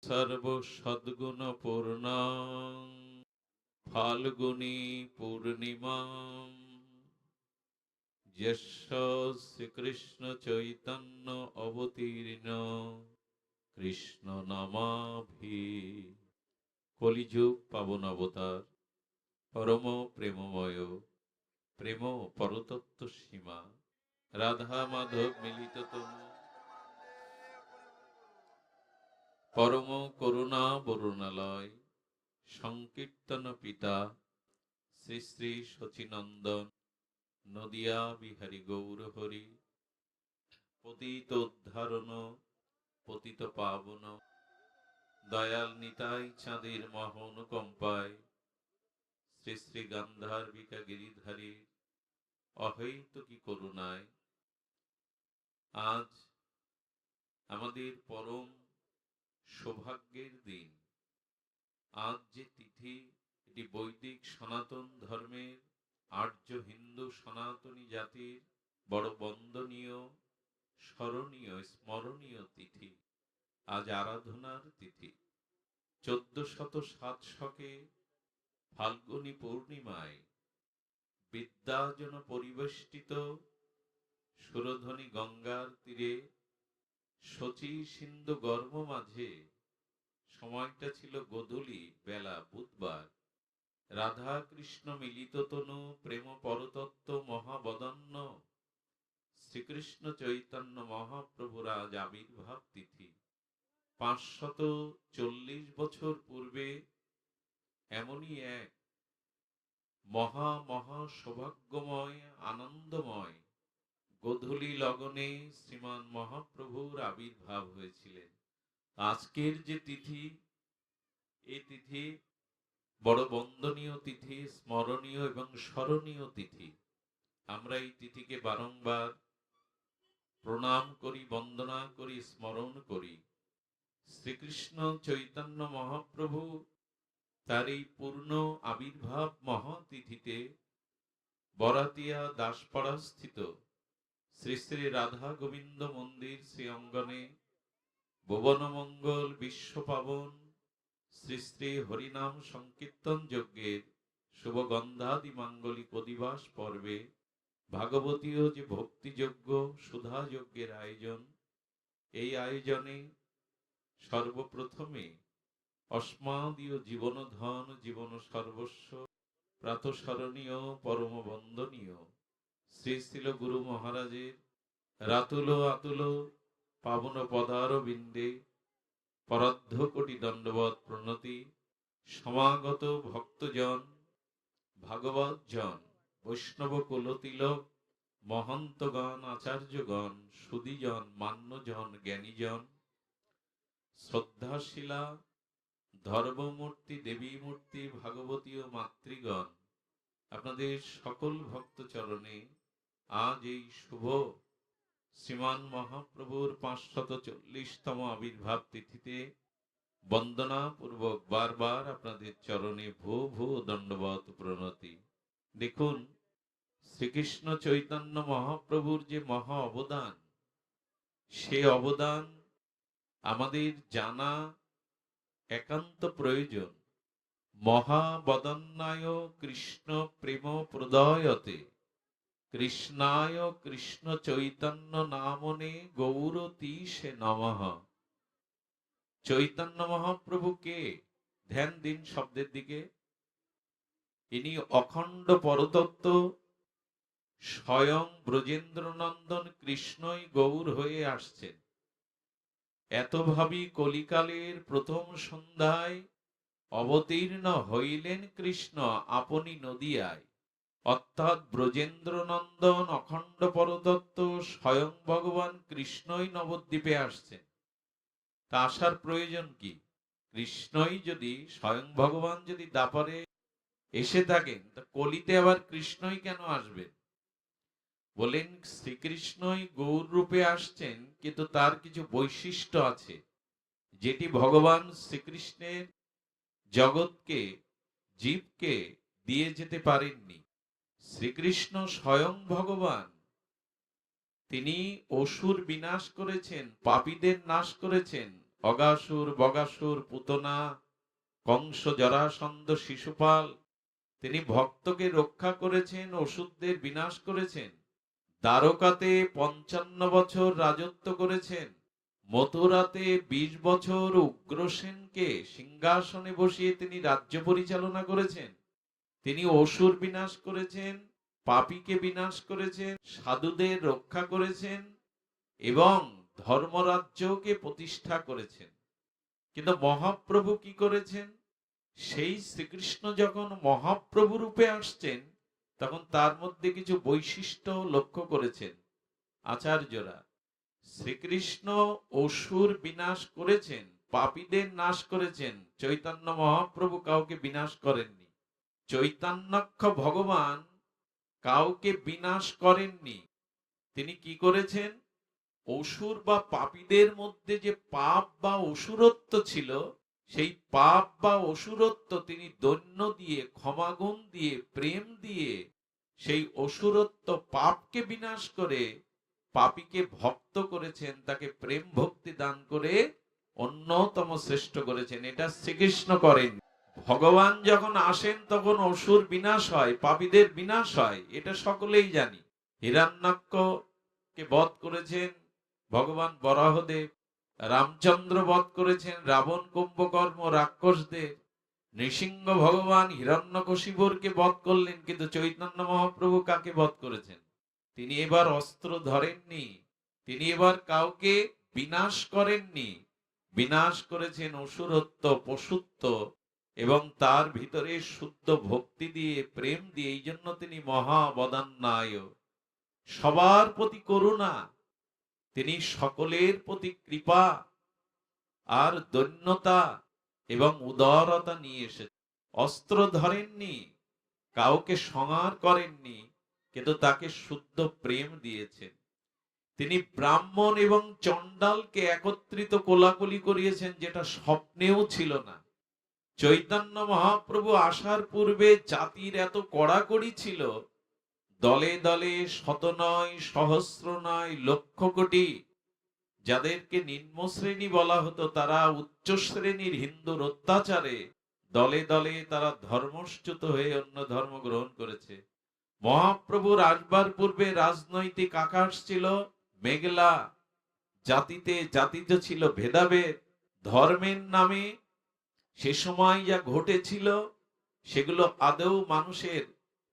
সর্ব সদ্গুণ পূর্ণাং ফাল্গুনী পূর্ণিমাম যস্য শ্রীকৃষ্ণ চৈতন্য অবতীর্ণ কৃষ্ণ নামাভি। কলিযুগ পাবন অবতার পরম প্রেমময় প্রেম পরতত্ত্ব সীমা রাধা মাধব মিলিত তনু পরম করুণা বরুণালয় সংকীর্তন পিতা শ্রী শ্রী শচীনন্দন নদিয়া বিহারী গৌর হরি পতিত উদ্ধারণ পতিত পাবন দয়াল নিতাই চাঁদের মহানুকম্পায় শ্রী শ্রী গান্ধার্বিকা গিরিধারী অহৈতুকী করুণায় আজ আমাদের পরম সৌভাগ্যের দিন। আজ যে তিথি, এটি বৈদিক সনাতন ধর্মের আর্য হিন্দু সনাতনী জাতির বড় বন্দনীয়, স্মরণীয়, স্মরণীয় তিথি। আজ আরাধনার তিথি। 1407 শকে ফাল্গুনী পূর্ণিমায় বিদ্যাজন পরিবেষ্টিত সুরধ্বনি গঙ্গার তীরে শচী সিন্ধু গর্ভ মাঝে, সময়টা ছিল গোধূলি বেলা, বুধবার। রাধা কৃষ্ণ মিলিত তনু প্রেম পরতত্ত্ব মহাবদন্ন শ্রীকৃষ্ণ চৈতন্য মহাপ্রভুর আজ আবির্ভাব তিথি। 540 বছর পূর্বে এমনই এক মহা মহা সৌভাগ্যময় আনন্দময় গোধূলি লগনে শ্রীমান মহাপ্রভুর আবির্ভাব হয়েছিলেন। আজকের যে তিথি, এই তিথি বড় বন্দনীয় তিথি, স্মরণীয় এবং স্মরণীয় তিথি। আমরা এই তিথিকে বারংবার প্রণাম করি, বন্দনা করি, স্মরণ করি। শ্রীকৃষ্ণ চৈতন্য মহাপ্রভু তার এই পূর্ণ আবির্ভাব মহাতিথিতে বরাতিয়া দাসপাড়া স্থিত শ্রী শ্রী রাধা গোবিন্দ মন্দির শ্রী অঙ্গনে ভুবনমঙ্গল বিশ্বপাবন শ্রী শ্রী হরিনাম সংকীর্তন যজ্ঞের শুভ গন্ধাদি মাঙ্গলিক অধিবাস পর্বে ভাগবতীয় যে ভক্তিযজ্ঞ সুধা যজ্ঞের আয়োজন, এই আয়োজনে সর্বপ্রথমে অস্মাদীয় জীবনধন জীবন সর্বস্ব প্রাতঃস্মরণীয় পরম বন্দনীয় শ্রী শ্রীল গুরু মহারাজের রাতুল আতুল পাবন পদারবিন্দে পরার্ধ কোটি দণ্ডবৎ প্রণতি। সমাগত ভক্তজন, ভাগবত জন, বৈষ্ণব কুলতিলক, মহন্তগণ, আচার্যগণ, সুদীজন, মান্যজন, জ্ঞানীজন, শ্রদ্ধাশীলা ধর্মমূর্তি, দেবী মূর্তি, ভাগবতীয় মাতৃগণ, আপনাদের সকল ভক্ত চরণে আজ এই শুভ শ্রীমান মহাপ্রভুর 540তম আবির্ভাব তিথিতে বন্দনা পূর্বক বারবার আপনাদের চরণে ভূ ভূ দণ্ডবৎ প্রণতি। দেখুন, শ্রীকৃষ্ণ চৈতন্য মহাপ্রভুর যে মহা অবদান, সে অবদান আমাদের জানা একান্ত প্রয়োজন। মহাবদন্যায় কৃষ্ণ প্রেম প্রদয়তে কৃষ্ণায় কৃষ্ণ চৈতন্য নামনে গৌরতীশে নমঃ। চৈতন্য মহাপ্রভু কে? ধ্যান দিন শব্দের দিকে। ইনি অখণ্ড পরতত্ত্ব, স্বয়ং ব্রজেন্দ্রনন্দন কৃষ্ণই গৌর হয়ে আসছেন। এত ভাবি কলিকালের প্রথম সন্ধ্যায় অবতীর্ণ হইলেন কৃষ্ণ আপনি নদিয়ায়। অর্থাৎ ব্রজেন্দ্রনন্দন অখণ্ড পরতত্ত্ব স্বয়ং ভগবান কৃষ্ণই নবদ্বীপে আসছেন। তা আসার প্রয়োজন কি? কৃষ্ণই যদি, স্বয়ং ভগবান যদি দাপরে এসে থাকেন, তা কলিতে আবার কৃষ্ণই কেন আসবেন? বলেন, শ্রীকৃষ্ণই গৌর রূপে আসছেন, কিন্তু তার কিছু বৈশিষ্ট্য আছে যেটি ভগবান শ্রীকৃষ্ণের জগৎকে, জীবকে দিয়ে যেতে পারেননি। শ্রীকৃষ্ণ স্বয়ং ভগবান, তিনি অসুর বিনাশ করেছেন, পাপীদের নাশ করেছেন, অগাসুর, বগাসুর, পুতনা, কংস, জরাসন্ধ, শিশুপাল, তিনি ভক্তকে রক্ষা করেছেন, অসুরদের বিনাশ করেছেন। দ্বারকাতে 55 বছর রাজত্ব করেছেন। মথুরাতে 20 বছর উগ্রসেনকে সিংহাসনে বসিয়ে তিনি রাজ্য পরিচালনা করেছেন। তিনি অসুর বিনাশ করেছেন, পাপীকে বিনাশ করেছেন, সাধুদের রক্ষা করেছেন এবং ধর্মরাজ্যকে প্রতিষ্ঠা করেছেন। কিন্তু মহাপ্রভু কি করেছেন? সেই শ্রীকৃষ্ণ যখন মহাপ্রভু রূপে আসছেন, তখন তার মধ্যে কিছু বৈশিষ্ট্য লক্ষ্য করেছেন আচার্যরা। শ্রীকৃষ্ণ অসুর বিনাশ করেছেন, পাপীদের নাশ করেছেন, চৈতন্য মহাপ্রভু কাউকে বিনাশ করেননি। চৈতন্যক্ষ ভগবান কাউকে বিনাশ করেননি। তিনি কি করেছেন? অসুর বা পাপীদের মধ্যে যে পাপ বা অসুরত্ব ছিল, সেই পাপ বা অসুরত্ব তিনি দৈন্য দিয়ে, ক্ষমাগুণ দিয়ে, প্রেম দিয়ে সেই অসুরত্ব পাপকে বিনাশ করে পাপীকে ভক্ত করেছেন, তাকে প্রেম ভক্তি দান করে অন্যতম শ্রেষ্ঠ করেছেন। এটা শ্রীকৃষ্ণ করেন। ভগবান যখন আসেন তখন অসুর বিনাশ হয়, পাপীদের বিনাশ হয়, এটা সকলেই জানি। হিরণ্যাক্ষকে বধ করেছেন ভগবান বরাহদেব, রামচন্দ্র বধ করেছেন রাবণ, কুম্ভকর্ণ, রাক্ষসদের। নৃসিংহ ভগবান হিরণ্যকশিপুরকে বধ করলেন, কিন্তু চৈতন্য মহাপ্রভু কাকে বধ করেছেন? তিনি এবার অস্ত্র ধরেননি, তিনি এবার কাউকে বিনাশ করেননি। বিনাশ করেছেন অসুরত্ব, পশুত্ব এবং তার ভিতরে শুদ্ধ ভক্তি দিয়ে, প্রেম দিয়ে। এই জন্য তিনি মহাবদান্যায়, সবার প্রতি করুণা, তিনি সকলের প্রতি কৃপা আর দৈন্যতা এবং উদারতা নিয়ে এসেছেন। অস্ত্র ধরেননি, কাউকে সংহার করেননি, কিন্তু তাকে শুদ্ধ প্রেম দিয়েছেন। তিনি ব্রাহ্মণ এবং চণ্ডালকে একত্রিত কোলাকুলি করিয়েছেন, যেটা স্বপ্নেও ছিল না। চৈতন্য মহাপ্রভু আসার পূর্বে জাতির এত কড়াকড়ি ছিল, দলে দলে শত নয়, সহস্র নয়, লক্ষ কোটি যাদেরকে নিম্ন শ্রেণী বলা হতো, তারা উচ্চ শ্রেণীর হিন্দুর অত্যাচারে দলে দলে তারা ধর্মচ্যুত হয়ে অন্য ধর্ম গ্রহণ করেছে। মহাপ্রভুর আসবার পূর্বে রাজনৈতিক আকাশ ছিল মেঘলা, জাতিতে জাতিতে ছিল ভেদাভেদ। ধর্মের নামে সে সময় যা ঘটেছিল সেগুলো আদৌ মানুষের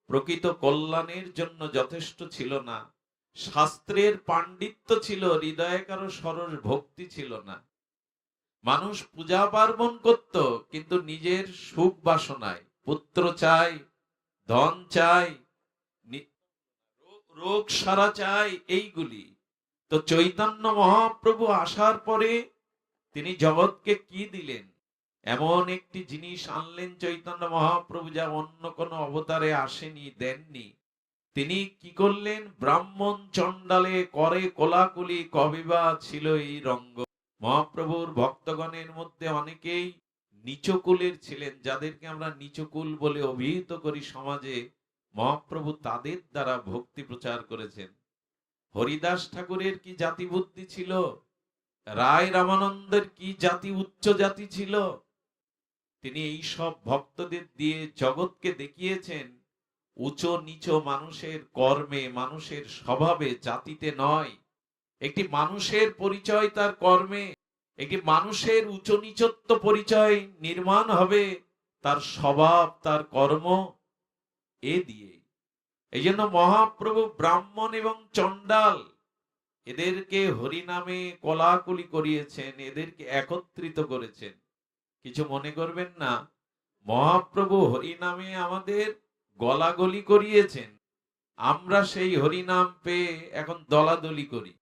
প্রকৃত কল্যাণের জন্য যথেষ্ট ছিল না। শাস্ত্রের পাণ্ডিত্য ছিল, হৃদয়ে কারো সরস ভক্তি ছিল না। মানুষ পূজা পার্বণ করত, কিন্তু নিজের সুখ বাসনায়, পুত্র চাই, ধন চাই, রোগ সারা চাই, এইগুলি। তো চৈতন্য মহাপ্রভু আসার পরে তিনি জগৎকে কি দিলেন? এমন একটি জিনিস আনলেন চৈতন্য মহাপ্রভু, যা অন্য কোনো অবতারে আসেনি, দেননি। তিনি কি করলেন? ব্রাহ্মণ চণ্ডালে করে কোলাকুলি, কবিবা ছিল এই রঙ্গ। মহাপ্রভুর ভক্তগণের মধ্যে অনেকেই নিচকুলের ছিলেন, যাদেরকে আমরা নিচকুল বলে অভিহিত করি সমাজে। মহাপ্রভু তাদের দ্বারা ভক্তি প্রচার করেছেন। হরিদাস ঠাকুরের কি জাতি বুদ্ধি ছিল? রায় রামানন্দের কি জাতি, উচ্চ জাতি ছিল? তিনি এই সব ভক্তদের দিয়ে জগৎকে দেখিয়েছেন উঁচু নিচু মানুষের কর্মে, মানুষের স্বভাবে, জাতিতে নয়। একটি মানুষের পরিচয় তার কর্মে, একটি মানুষের উঁচু নিচত্ব পরিচয় নির্মাণ হবে তার স্বভাব, তার কর্ম এ দিয়ে। এই জন্য মহাপ্রভু ব্রাহ্মণ এবং চণ্ডাল এদেরকে হরিনামে কোলাকুলি করিয়েছেন, এদেরকে একত্রিত করেছেন। কিছু মনে করবেন না, মহাপ্রভু হরিনামে আমাদের গলাগলি করিয়েছেন, আমরা সেই হরিনাম পেয়ে এখন দলাদলি করি।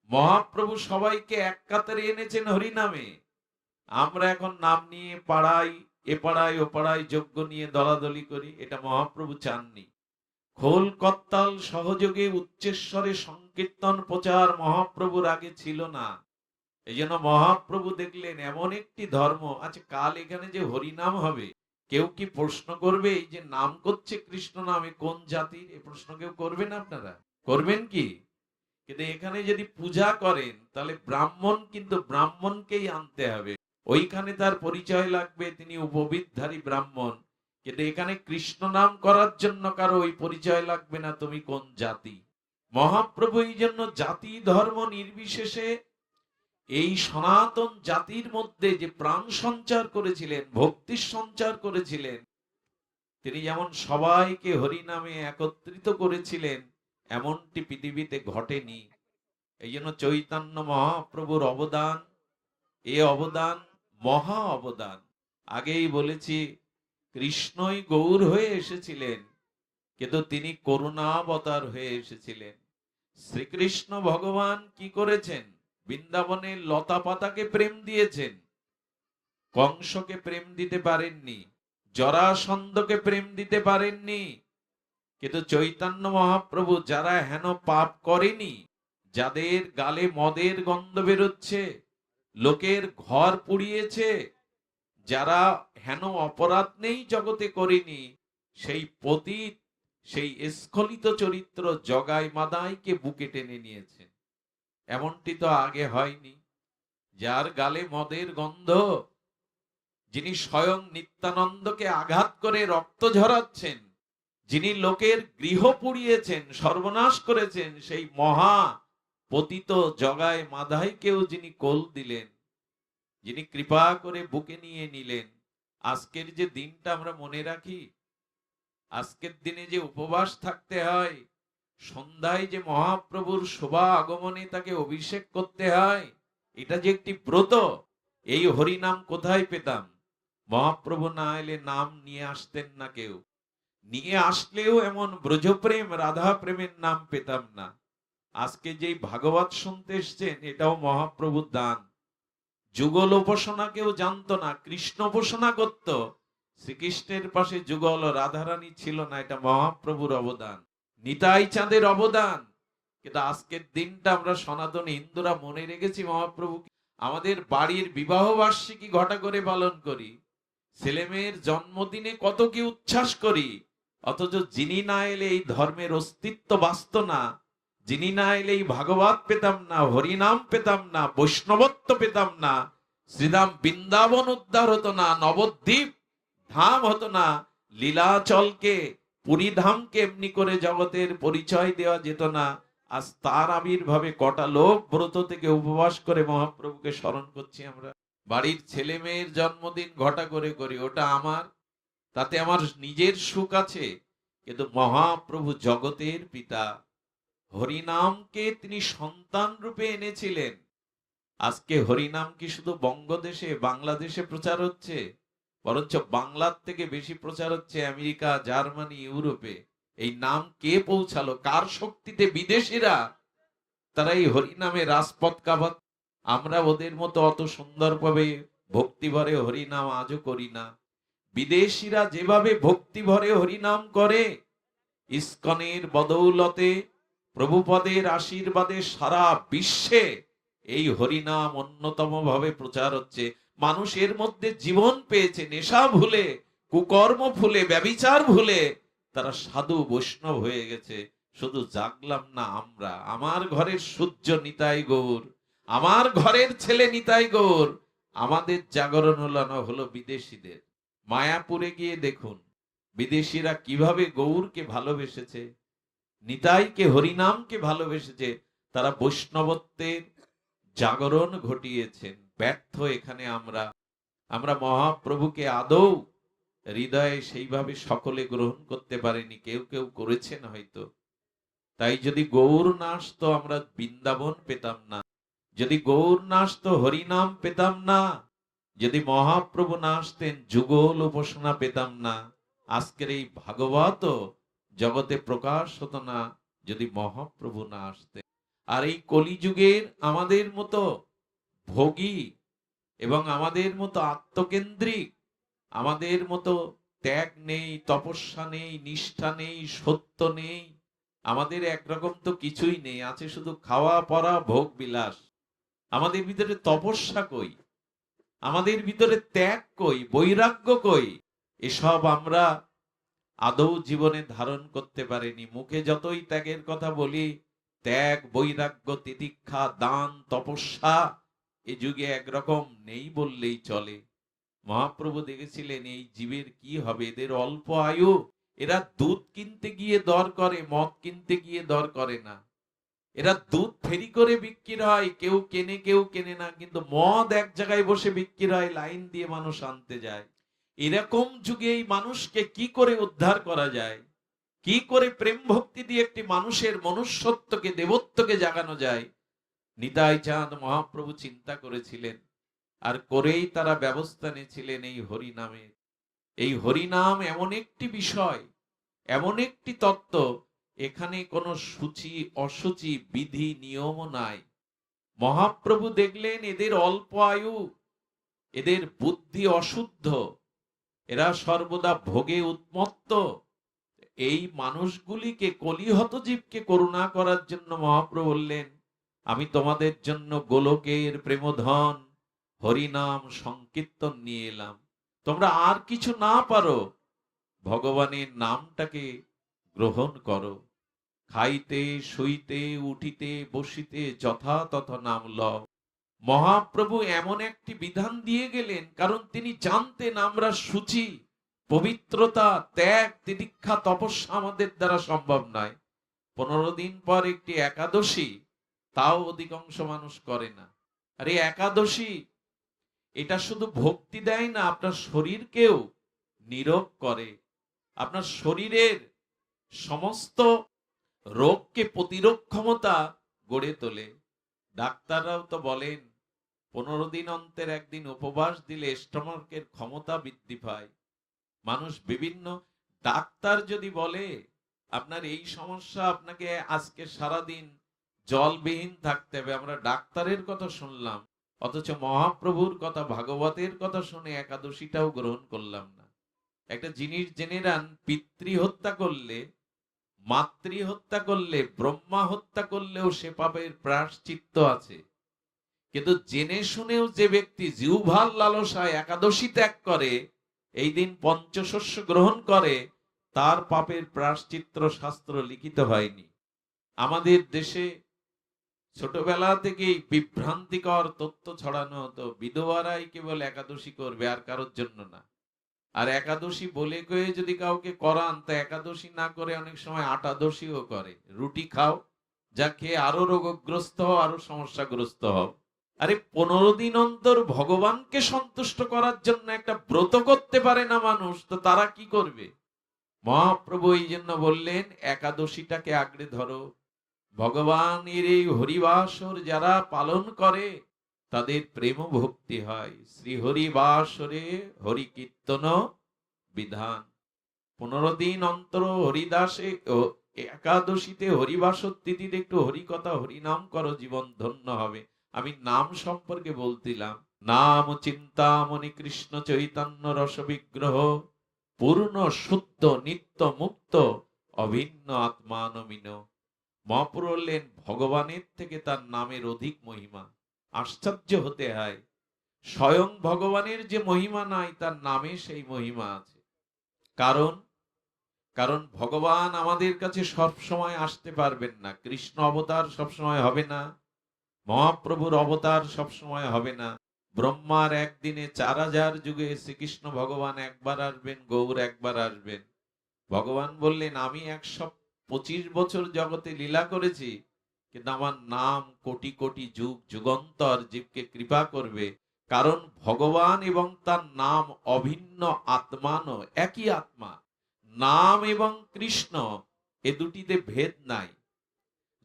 মহাপ্রভু সবাইকে এক কাতারে এনেছেন হরিনামে, আমরা এখন নাম নিয়ে পাড়ায়, এ পাড়ায় ও পাড়ায় যজ্ঞ নিয়ে দলাদলি করি। এটা মহাপ্রভু চাননি। খোল করতাল সহযোগে উচ্চেশ্বরে সংকীর্তন প্রচার মহাপ্রভুর আগে ছিল না। এই জন্য মহাপ্রভু দেখলেন এমন একটি ধর্ম, আচ্ছা কাল এখানে যে হরিনাম হবে, কেউ কি প্রশ্ন করবে এই যে নাম করছে কৃষ্ণ নামে কোন জাতির? এ প্রশ্ন কেউ করবেন? আপনারা করবেন কি? কিন্তু এখানে যদি পূজা করেন তাহলে ব্রাহ্মণ, কিন্তু ব্রাহ্মণকেই আনতে হবে। ওইখানে তার পরিচয় লাগবে তিনি উপবিদধারী ব্রাহ্মণ, কিন্তু এখানে কৃষ্ণ নাম করার জন্য কারো ওই পরিচয় লাগবে না তুমি কোন জাতি। মহাপ্রভু এই জন্য জাতি ধর্ম নির্বিশেষে এই সনাতন জাতির মধ্যে যে প্রাণ সঞ্চার করেছিলেন, ভক্তির সঞ্চার করেছিলেন, তিনি যেমন সবাইকে হরি নামে একত্রিত করেছিলেন, এমনটি পৃথিবীতে ঘটেনি। এই জন্য চৈতন্য মহাপ্রভুর অবদান, এ অবদান মহা অবদান। আগেই বলেছি, কৃষ্ণই গৌর হয়ে এসেছিলেন, কিন্তু তিনি করুণাবতার হয়ে এসেছিলেন। শ্রীকৃষ্ণ ভগবান কি করেছেন? বৃন্দাবনের লতা পাতাকে প্রেম দিয়েছেন, কংসকে প্রেম দিতে পারেননি, জরাসন্ধকে প্রেম দিতে পারেননি। কিন্তু চৈতন্য মহাপ্রভু যারা হেন পাপ করেনি, যাদের গালে মদের গন্ধ বেরোচ্ছে, লোকের ঘর পুড়িয়েছে, যারা হেন অপরাধ নেই জগতে করেনি, সেই পতিত, সেই স্খলিত চরিত্র জগাই মাদাইকে বুকে টেনে নিয়েছেন। এমনটি তো আগে হয়নি। যার গালে মদের গন্ধ, যিনি স্বয়ং নিত্যানন্দকে আঘাত করে রক্ত ঝরাচ্ছেন, যিনি লোকের গৃহ পুড়িয়েছেন, সর্বনাশ করেছেন, সেই মহা পতিত জগাই মাদাইকেও যিনি কোল দিলেন, যিনি কৃপা করে বুকে নিয়ে নিলেন। আজকের যে দিনটা আমরা মনে রাখি, আজকের দিনে যে উপবাস থাকতে হয়, সন্ধ্যায় যে মহাপ্রভুর শোভা আগমনে তাকে অভিষেক করতে হয়, এটা যে একটি ব্রত। এই হরিনাম কোথায় পেতাম? মহাপ্রভু না এলে নাম নিয়ে আসতেন না কেউ। নিয়ে আসলেও এমন ব্রজপ্রেম, রাধা প্রেমের নাম পেতাম না। আজকে যেই ভাগবত শুনতে এসছেন, এটাও মহাপ্রভুর দান। যুগল উপাসনা কেউ জানতো না, কৃষ্ণ উপাসনা করত। শ্রীকৃষ্ণের পাশে যুগল রাধারানী ছিল না, এটা মহাপ্রভুর অবদান, নিতাই চাঁদের অবদান। কিন্তু আজকের দিনটা আমরা সনাতন হিন্দুরা মনে রেখেছি মহাপ্রভু। আমাদের বাড়ির বিবাহ বার্ষিকী ঘটা করে পালন করি, ছেলেমেয়ের জন্মদিনে কত কি উচ্ছ্বাস করি, অথচ যিনি না এলে এই ধর্মের অস্তিত্ব বাঁচত না, যিনি না এলে এই ভাগবত পেতাম না, হরিনাম পেতাম না, বৈষ্ণবত্ব পেতাম না, শ্রীরাম বৃন্দাবন উদ্ধার হতো না, নবদ্বীপ ধাম হতো না, লীলাচলকে, পুরী ধামকে এমনি করে জগতের পরিচয় দেওয়া যেত না। আজ তার আবির্ভাবে কটা লোক ব্রত থেকে উপবাস করে মহাপ্রভুকে স্মরণ করছি আমরা। বাড়ির ছেলে মেয়ের জন্মদিন ঘটা করে করি, ওটা আমার, তাতে আমার নিজের সুখ আছে। কিন্তু মহাপ্রভু জগতের পিতা, হরিনামকে তিনি সন্তান রূপে এনেছিলেন। আজকে হরিনাম কি শুধু বঙ্গদেশে, বাংলাদেশে প্রচার হচ্ছে? বরঞ্চ বাংলার থেকে বেশি প্রচার হচ্ছে আমেরিকা, জার্মানি, ইউরোপে। এই নাম কে পৌঁছালো? কার শক্তিতে? বিদেশিরা। তারা এই হরিনামে রাজপথ কাবাত। আমরা ওদের মতো অত সুন্দরভাবে ভক্তি ভরে হরিনাম আজও করি না। বিদেশিরা যেভাবে ভক্তি ভরে হরিনাম করে, ইস্কনের বদৌলতে, প্রভুপদের আশীর্বাদে সারা বিশ্বে এই হরিনাম অন্যতম ভাবে প্রচার হচ্ছে। মানুষের মধ্যে জীবন পেয়েছে, নেশা ভুলে, কুকর্ম ভুলে, ব্যভিচার ভুলে তারা সাধু বৈষ্ণব হয়ে গেছে। শুধু জাগলাম না আমরা। আমার ঘরের সূর্য নিতাই গৌর, আমার ঘরের ছেলে নিতাই গৌর। আমাদের জাগরণ হলো বিদেশিদের। মায়াপুরে গিয়ে দেখুন বিদেশিরা কিভাবে গৌরকে ভালোবেসেছে, নিতাইকে, হরিনামকে ভালোবেসেছে। তারা বৈষ্ণবত্বের জাগরণ ঘটিয়েছেন। ব্যর্থ এখানে আমরা মহাপ্রভুকে আদৌ হৃদয়ে সেইভাবে সকলে গ্রহণ করতে পারেনি, কেউ কেউ করেছেন হয়তো। তাই যদি গৌর না আসতো আমরা বৃন্দাবন পেতাম না, যদি গৌর না আসতো হরিনাম পেতাম না, যদি মহাপ্রভু না আসতেন যুগল উপাসনা পেতাম না, আজকের এই ভাগবত জগতে প্রকাশ হতো না যদি মহাপ্রভু না আসতেন। আর এই কলিযুগের আমাদের মতো ভোগী এবং আমাদের মতো আত্মকেন্দ্রিক, আমাদের মতো ত্যাগ নেই, তপস্যা নেই, নিষ্ঠা নেই, সত্য নেই, আমাদের একরকম তো কিছুই নেই, আছে শুধু খাওয়া পরা ভোগ বিলাস। আমাদের ভিতরে তপস্যা কই? আমাদের ভিতরে ত্যাগ কই? বৈরাগ্য কই? এসব আমরা আদৌ জীবনে ধারণ করতে পারিনি। মুখে যতই ত্যাগের কথা বলি, ত্যাগ, বৈরাগ্য, তিতিক্ষা, দান, তপস্যা এ যুগে একরকম নেই বললেই চলে। মহাপ্রভু দেখেছিলেন এই জীবের কি হবে, এদের অল্প আয়ু, এরা দুধ কিনতে গিয়ে দর করে, মদ কিনতে গিয়ে দর করে না। এরা দুধ ফেরি করে বিক্রি হয়, কেউ কেনে কেউ কেনে না, কিন্তু মদ এক জায়গায় বসে বিক্রি হয়, লাইন দিয়ে মানুষ আনতে যায়। এরকম যুগে এই মানুষকে কি করে উদ্ধার করা যায়, কি করে প্রেম ভক্তি দিয়ে একটি মানুষের মনুষ্যত্বকে, দেবত্বকে জাগানো যায়, নিতাই চাঁদ মহাপ্রভু চিন্তা করেছিলেন। আর করেই তারা ব্যবস্থা নিয়েছিলেন এই হরিনামের। এই হরিনাম এমন একটি বিষয়, এমন একটি তত্ত্ব, এখানে কোনো সূচি অসুচি বিধি নিয়ম নাই। মহাপ্রভু দেখলেন এদের অল্প আয়ু, এদের বুদ্ধি অশুদ্ধ, এরা সর্বদা ভোগে উন্মত্ত। এই মানুষগুলিকে, কলিহত জীবকে করুণা করার জন্য মহাপ্রভু বললেন, আমি তোমাদের জন্য গোলকের প্রেমধন হরিনাম সংকীর্তন নিয়ে এলাম। তোমরা আর কিছু না পারো, ভগবানের নামটাকে গ্রহণ করো। খাইতে, শুইতে, উঠিতে, বসিতে যথাতথ নাম লও। মহাপ্রভু এমন একটি বিধান দিয়ে গেলেন, কারণ তিনি জানতেন আমরা শুচি, পবিত্রতা, ত্যাগ, তিতিক্ষা, তপস্যা আমাদের দ্বারা সম্ভব নয়। 15 দিন পর একটি একাদশী, তাও অধিকাংশ মানুষ করে না। আর এই একাদশী, এটা শুধু ভক্তি দেয় না, আপনার শরীরকেও নীরোগ করে, আপনার শরীরের সমস্ত রোগকে প্রতিরোধ ক্ষমতা গড়ে তোলে। ডাক্তাররাও তো বলেন 15 দিন অন্তর একদিন উপবাস দিলে স্টমাকের ক্ষমতা বৃদ্ধি পায়। মানুষ বিভিন্ন, ডাক্তার যদি বলে আপনার এই সমস্যা, আপনাকে আজকে সারাদিন জলবিহীন থাকতে হবে, আমরা ডাক্তারের কথা শুনলাম, অথচ মহাপ্রভুর কথা, ভাগবতের কথা শুনে একাদশীটাও গ্রহণ করলাম না। একটা জিনিস জেনে রান, পিতৃ হত্যা করলে, মাতৃ হত্যা করলে, ব্রহ্মা হত্যা করলেও সে পাপের প্রায়শ্চিত্ত আছে। কিন্তু জেনে শুনেও যে ব্যক্তি জিহ্বার লালসায় একাদশী ত্যাগ করে, এই দিন পঞ্চশস্য গ্রহণ করে, তার পাপের প্রায়শ্চিত্ত শাস্ত্র লিখিত হয়নি। আমাদের দেশে ছোটবেলা থেকেই বিভ্রান্তিকর তথ্য ছড়ানো হতো, বিধবারাই কেবল একাদশী করবে, আর কারোর জন্য না। আর একাদশী বলে কয়ে যদি কাউকে করান, তা একাদশী না করে অনেক সময় আটাদশীও করে। রুটি খাও, যা খেয়ে আরো রোগগ্রস্ত হও, আরো সমস্যাগ্রস্ত হও। আরে 15 দিন অন্তর ভগবানকে সন্তুষ্ট করার জন্য একটা ব্রত করতে পারে না মানুষ, তো তারা কি করবে? মহাপ্রভু এই জন্য বললেন একাদশীটাকে আঁকড়ে ধরো। ভগবানের এই হরিবাসর যারা পালন করে, তাদের প্রেম ভক্তি হয়। শ্রী হরিবাসরে হরি কীর্তন বিধান। 15 দিন অন্তর হরিদাসে, একাদশীতে হরিবাসর তিথিতে একটু হরিকথা, হরিনাম করো, জীবন ধন্য হবে। আমি নাম সম্পর্কে বলছিলাম, নাম চিন্তামণি কৃষ্ণ চৈতন্য রস বিগ্রহ, পূর্ণ শুদ্ধ নিত্য মুক্ত অভিন্ন আত্মানমিন। মহাপ্রভু বললেন ভগবানের থেকে তার নামের অধিক মহিমা। আশ্চর্য হতে হয়, স্বয়ং ভগবানের যে মহিমা নাই, তার নামে সেই মহিমা আছে। কারণ কারণ ভগবান আমাদের কাছে সব সময় আসতে পারবেন না। কৃষ্ণ অবতার সব সময় হবে না, মহাপ্রভুর অবতার সব সময় হবে না। ব্রহ্মার একদিনে 4000 যুগে শ্রীকৃষ্ণ ভগবান একবার আসবেন, গৌর একবার আসবেন। ভগবান বললেন আমি 125 বছর জগতে লীলা করেছি, কিন্তু আমার নাম কোটি কোটি যুগ যুগান্তর জীবকে কৃপা করবে। কারণ ভগবান এবং তার নাম অভিন্ন আত্মান, একই আত্মা। নাম এবং কৃষ্ণ এ দুটিতে ভেদ নাই।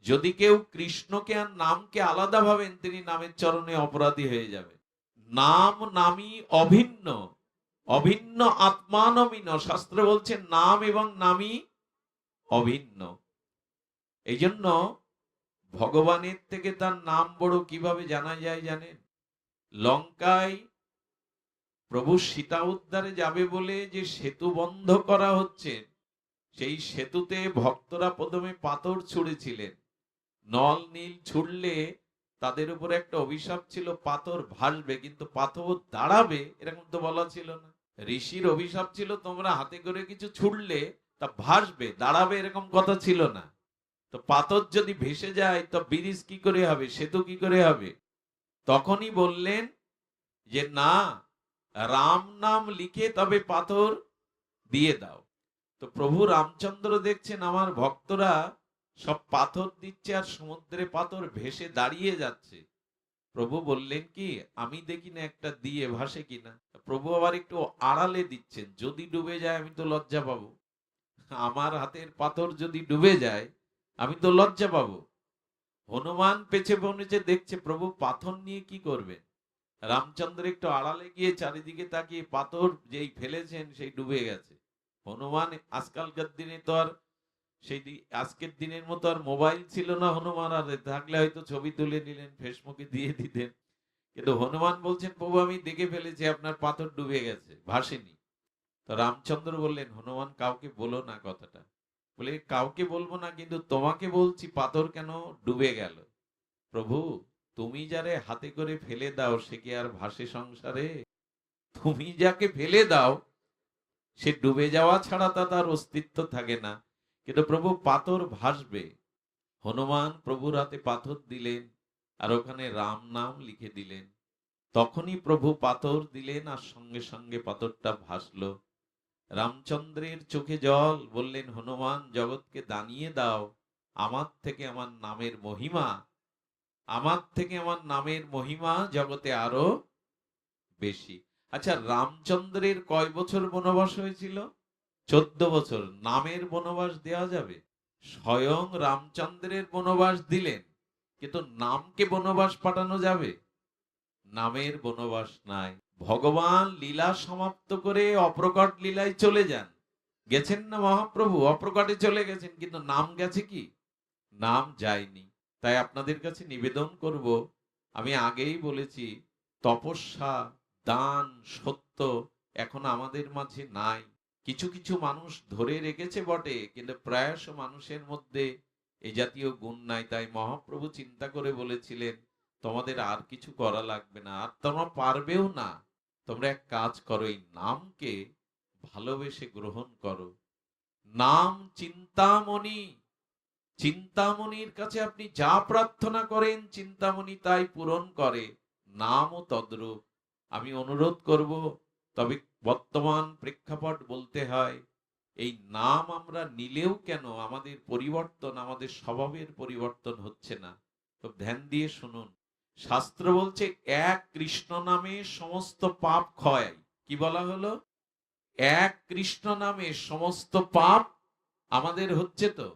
যদি কেউ কৃষ্ণকে আর নামকে আলাদা ভাবেন, তিনি নামের চরণে অপরাধী হয়ে যাবে। নাম নামই অভিন্ন, অভিন্ন আত্মানমিন। শাস্ত্র বলছে নাম এবং নামই অভিন্ন। এই জন্য ভগবানের থেকে তার নাম বড় কিভাবে জানা যায় জানেন? লঙ্কায় প্রভু সীতা উদ্ধারে যাবে বলে যে সেতু বন্ধ করা হচ্ছে, সেই সেতুতে ভক্তরা প্রথমে পাথর ছুঁড়েছিলেন। নল নীল ছুড়লে তাদের উপরে একটা অভিশাপ ছিল, পাথর ভাসবে, কিন্তু পাথর দাঁড়াবে এরকম তো বলা ছিল না। ঋষির অভিশাপ ছিল তোমরা হাতে করে কিছু ছুড়লে তা ভাসবে, দাঁড়াবে এরকম কথা ছিল না। তো পাথর যদি ভেসে যায় তো ব্রিজ কি করে হবে, সেতু কি করে হবে? তখনই বললেন যে না, রাম নাম লিখে তবে পাথর দিয়ে দাও। তো প্রভু রামচন্দ্র দেখছেন আমার ভক্তরা সব পাথর দিচ্ছে আর সমুদ্রে পাথর ভেসে দাঁড়িয়ে যাচ্ছে। প্রভু বললেন কি, আমি দেখি না একটা দিয়ে ভাসে কিনা। প্রভু আবার একটু আড়ালে দিচ্ছেন, যদি ডুবে যায় আমি তো লজ্জা পাবো, আমার হাতের পাথর যদি ডুবে যায় আমি তো লজ্জা পাবো। হনুমান পেছে বনেছে, দেখছে প্রভু পাথর নিয়ে কি করবেন। রামচন্দ্র একটু আড়ালে গিয়ে চারিদিকে তাকিয়ে পাথর যেই ফেলেছেন সেই ডুবে গেছে। হনুমান আজকালকার দিনে তো আর আজকের দিনের মতো আর মোবাইল ছিল না, হনুমান আর থাকলে হয়তো ছবি তুলে নিলেন, ফেসবুকে দিয়ে দিতেন। কিন্তু হনুমান বলছেন প্রভু আমি দেখে ফেলেছি আপনার পাথর ডুবে গেছে, ভাসেনি। তো রামচন্দ্র বললেন হনুমান কাউকে বলো না কথাটা। বলে কাউকে বলবো না, কিন্তু তোমাকে বলছি পাথর কেন ডুবে গেল। প্রভু তুমি যারে হাতে করে ফেলে দাও সে কি আর ভাসে সংসারে? তুমি যাকে ফেলে দাও সে ডুবে যাওয়া ছাড়া তা তার অস্তিত্ব থাকে না, কিন্তু প্রভু পাথর ভাসবে। হনুমান প্রভুর হাতে পাথর দিলেন আর ওখানে রাম নাম লিখে দিলেন। তখনই প্রভু পাথর দিলেন আর সঙ্গে সঙ্গে পাথরটা ভাসলো। রামচন্দ্রের চোখে জল, বললেন হনুমান জগৎকে দানিয়ে দাও আমার থেকে আমার নামের মহিমা, আমার থেকে আমার নামের মহিমা জগতে আরো বেশি। আচ্ছা রামচন্দ্রের কয় বছর বনবাস হয়েছিল? 14 বছর। নামের বনবাস দেওয়া যাবে? স্বয়ং রামচন্দ্রের বনবাস দিলেন, কিন্তু নামকে বনবাস পাঠানো যাবে? নামের বনবাস নাই। ভগবান লীলা সমাপ্ত করে অপ্রকট লীলায় চলে যান, গেছেন না মহাপ্রভু, অপ্রকটে চলে গেছেন, কিন্তু নাম গেছে কি? নাম যায়নি। তাই আপনাদের কাছে নিবেদন করব, আমি আগেই বলেছি তপস্যা, দান, সত্য এখন আমাদের মাঝে নাই। কিছু কিছু মানুষ ধরে রেখেছে বটে, কিন্তু প্রায়শ মানুষের মধ্যে এই জাতীয় গুণ নাই। তাই মহাপ্রভু চিন্তা করে বলেছিলেন তোমাদের আর কিছু করা লাগবে না, আর তোমরা পারবেও না। তোমরা এক কাজ করো, এই নামকে ভালোবেসে গ্রহণ করো। নাম চিন্তামণি, চিন্তামণির কাছে আপনি যা প্রার্থনা করেন চিন্তামণি তাই পূরণ করে, নামও তদ্রূপ। আমি অনুরোধ করব, তবে বর্তমান প্রেক্ষাপট বলতে হয় এই নাম আমরা নিলেও কেন আমাদের পরিবর্তন, আমাদের স্বভাবের পরিবর্তন হচ্ছে না। তো ধ্যান দিয়ে শুনুন, শাস্ত্র বলছে এক কৃষ্ণ নামে সমস্ত পাপ ক্ষয়। কি বলা হলো? এক কৃষ্ণ নামে সমস্ত পাপ আমাদের হচ্ছে। তো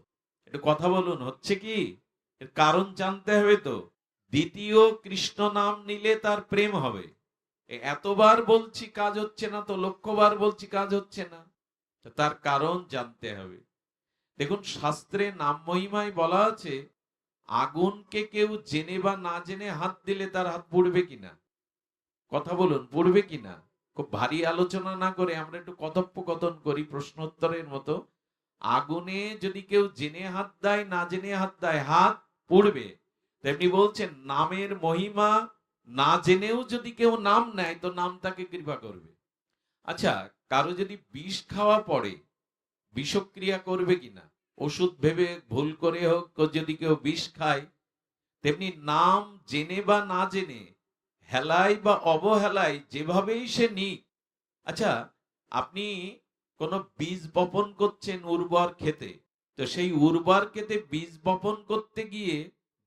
একটু কথা বলুন, হচ্ছে কি? এর কারণ জানতে হবে। তো দ্বিতীয় কৃষ্ণ নাম নিলে তার প্রেম হবে। এতবার বলছি কাজ হচ্ছে না, তো লক্ষবার বলছি কাজ হচ্ছে না, তার কারণ জানতে হবে। দেখুন শাস্ত্রে নাম মহিমায় বলা আছে আগুনকে কেউ জেনে বা না জেনে হাত দিলে তার হাত পুড়বে কিনা। কথা বলুন, পুড়বে কিনা? খুব ভারী আলোচনা না করে আমরা একটু কথোপকথন করি প্রশ্নোত্তরের মতো। আগুনে যদি কেউ জেনে হাত দেয় না জেনে হাত দেয়, হাত পুড়বে। তেমনি বলছেন নামের মহিমা না জেনেও যদি কেউ নাম নেয় তো নাম তাকে কৃপা করবে। আচ্ছা কারো যদি বিষ খাওয়া পড়ে বিষক্রিয়া করবে কিনা? ওষুধ ভেবে ভুল করে হোক যদি কেউ বিষ খায়, তেমনি নাম জেনে বা না জেনে, হেলায় বা অবহেলায় যেভাবেই সে নিক। আচ্ছা আপনি কোন বীজ বপন করছেন উর্বর ক্ষেতে, তো সেই উর্বর ক্ষেতে বীজ বপন করতে গিয়ে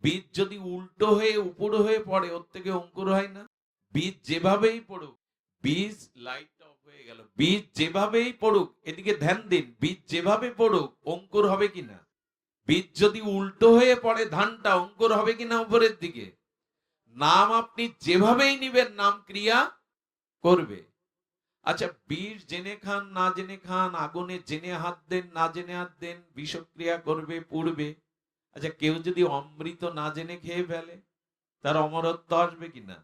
বীজ যদি উল্টো হয়ে উপর হয়ে পড়ে ওর থেকে অঙ্কুর হয় না? বীজ যেভাবেই পড়ুক, বীজ লাইট অফ হয়ে গেল, বীজ যেভাবেই পড়ুক, এদিকে ধ্যান দিন, বীজ যেভাবে পড়ুক অঙ্কুর হবে কিনা? বীজ যদি উল্টো হয়ে পড়ে ধানটা অঙ্কুর হবে কিনা উপরের দিকে? নাম আপনি যেভাবেই নিবেন নাম ক্রিয়া করবে। আচ্ছা বিষ জেনে খান না জেনে খান, আগুনে জেনে হাত দেন না জেনে হাত দেন, বিষক্রিয়া করবে, পুড়বে। আচ্ছা কেউ যদি অমৃত না জেনে খেয়ে ফেলে তার অমরত্ব আসবে কিনা?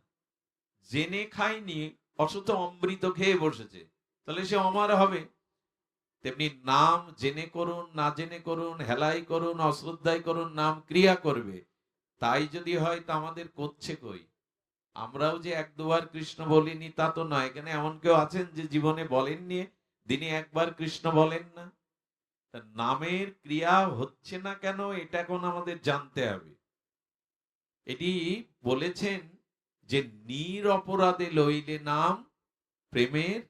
জেনে খায়নি অথচ অমৃত খেয়ে বসেছে, তাহলে সে অমর হবে। তেমনি নাম জেনে করুন না জেনে করুন, হেলাই করুন অশ্রদ্ধাই করুন, নাম ক্রিয়া করবে। তাই যদি হয় তা আমাদের করছে কই? আমরাও যে এক দুবার কৃষ্ণ বলিনি তা তো নয়, এখানে এমন কেউ আছেন যে জীবনে বলেননি, দিনে একবার কৃষ্ণ বলেন না? নামের ক্রিয়া হচ্ছে না কেন, এটা এখন আমাদের জানতে হবে। এটি বলেছেন যে নিরপরাধে লইলে নাম প্রেমের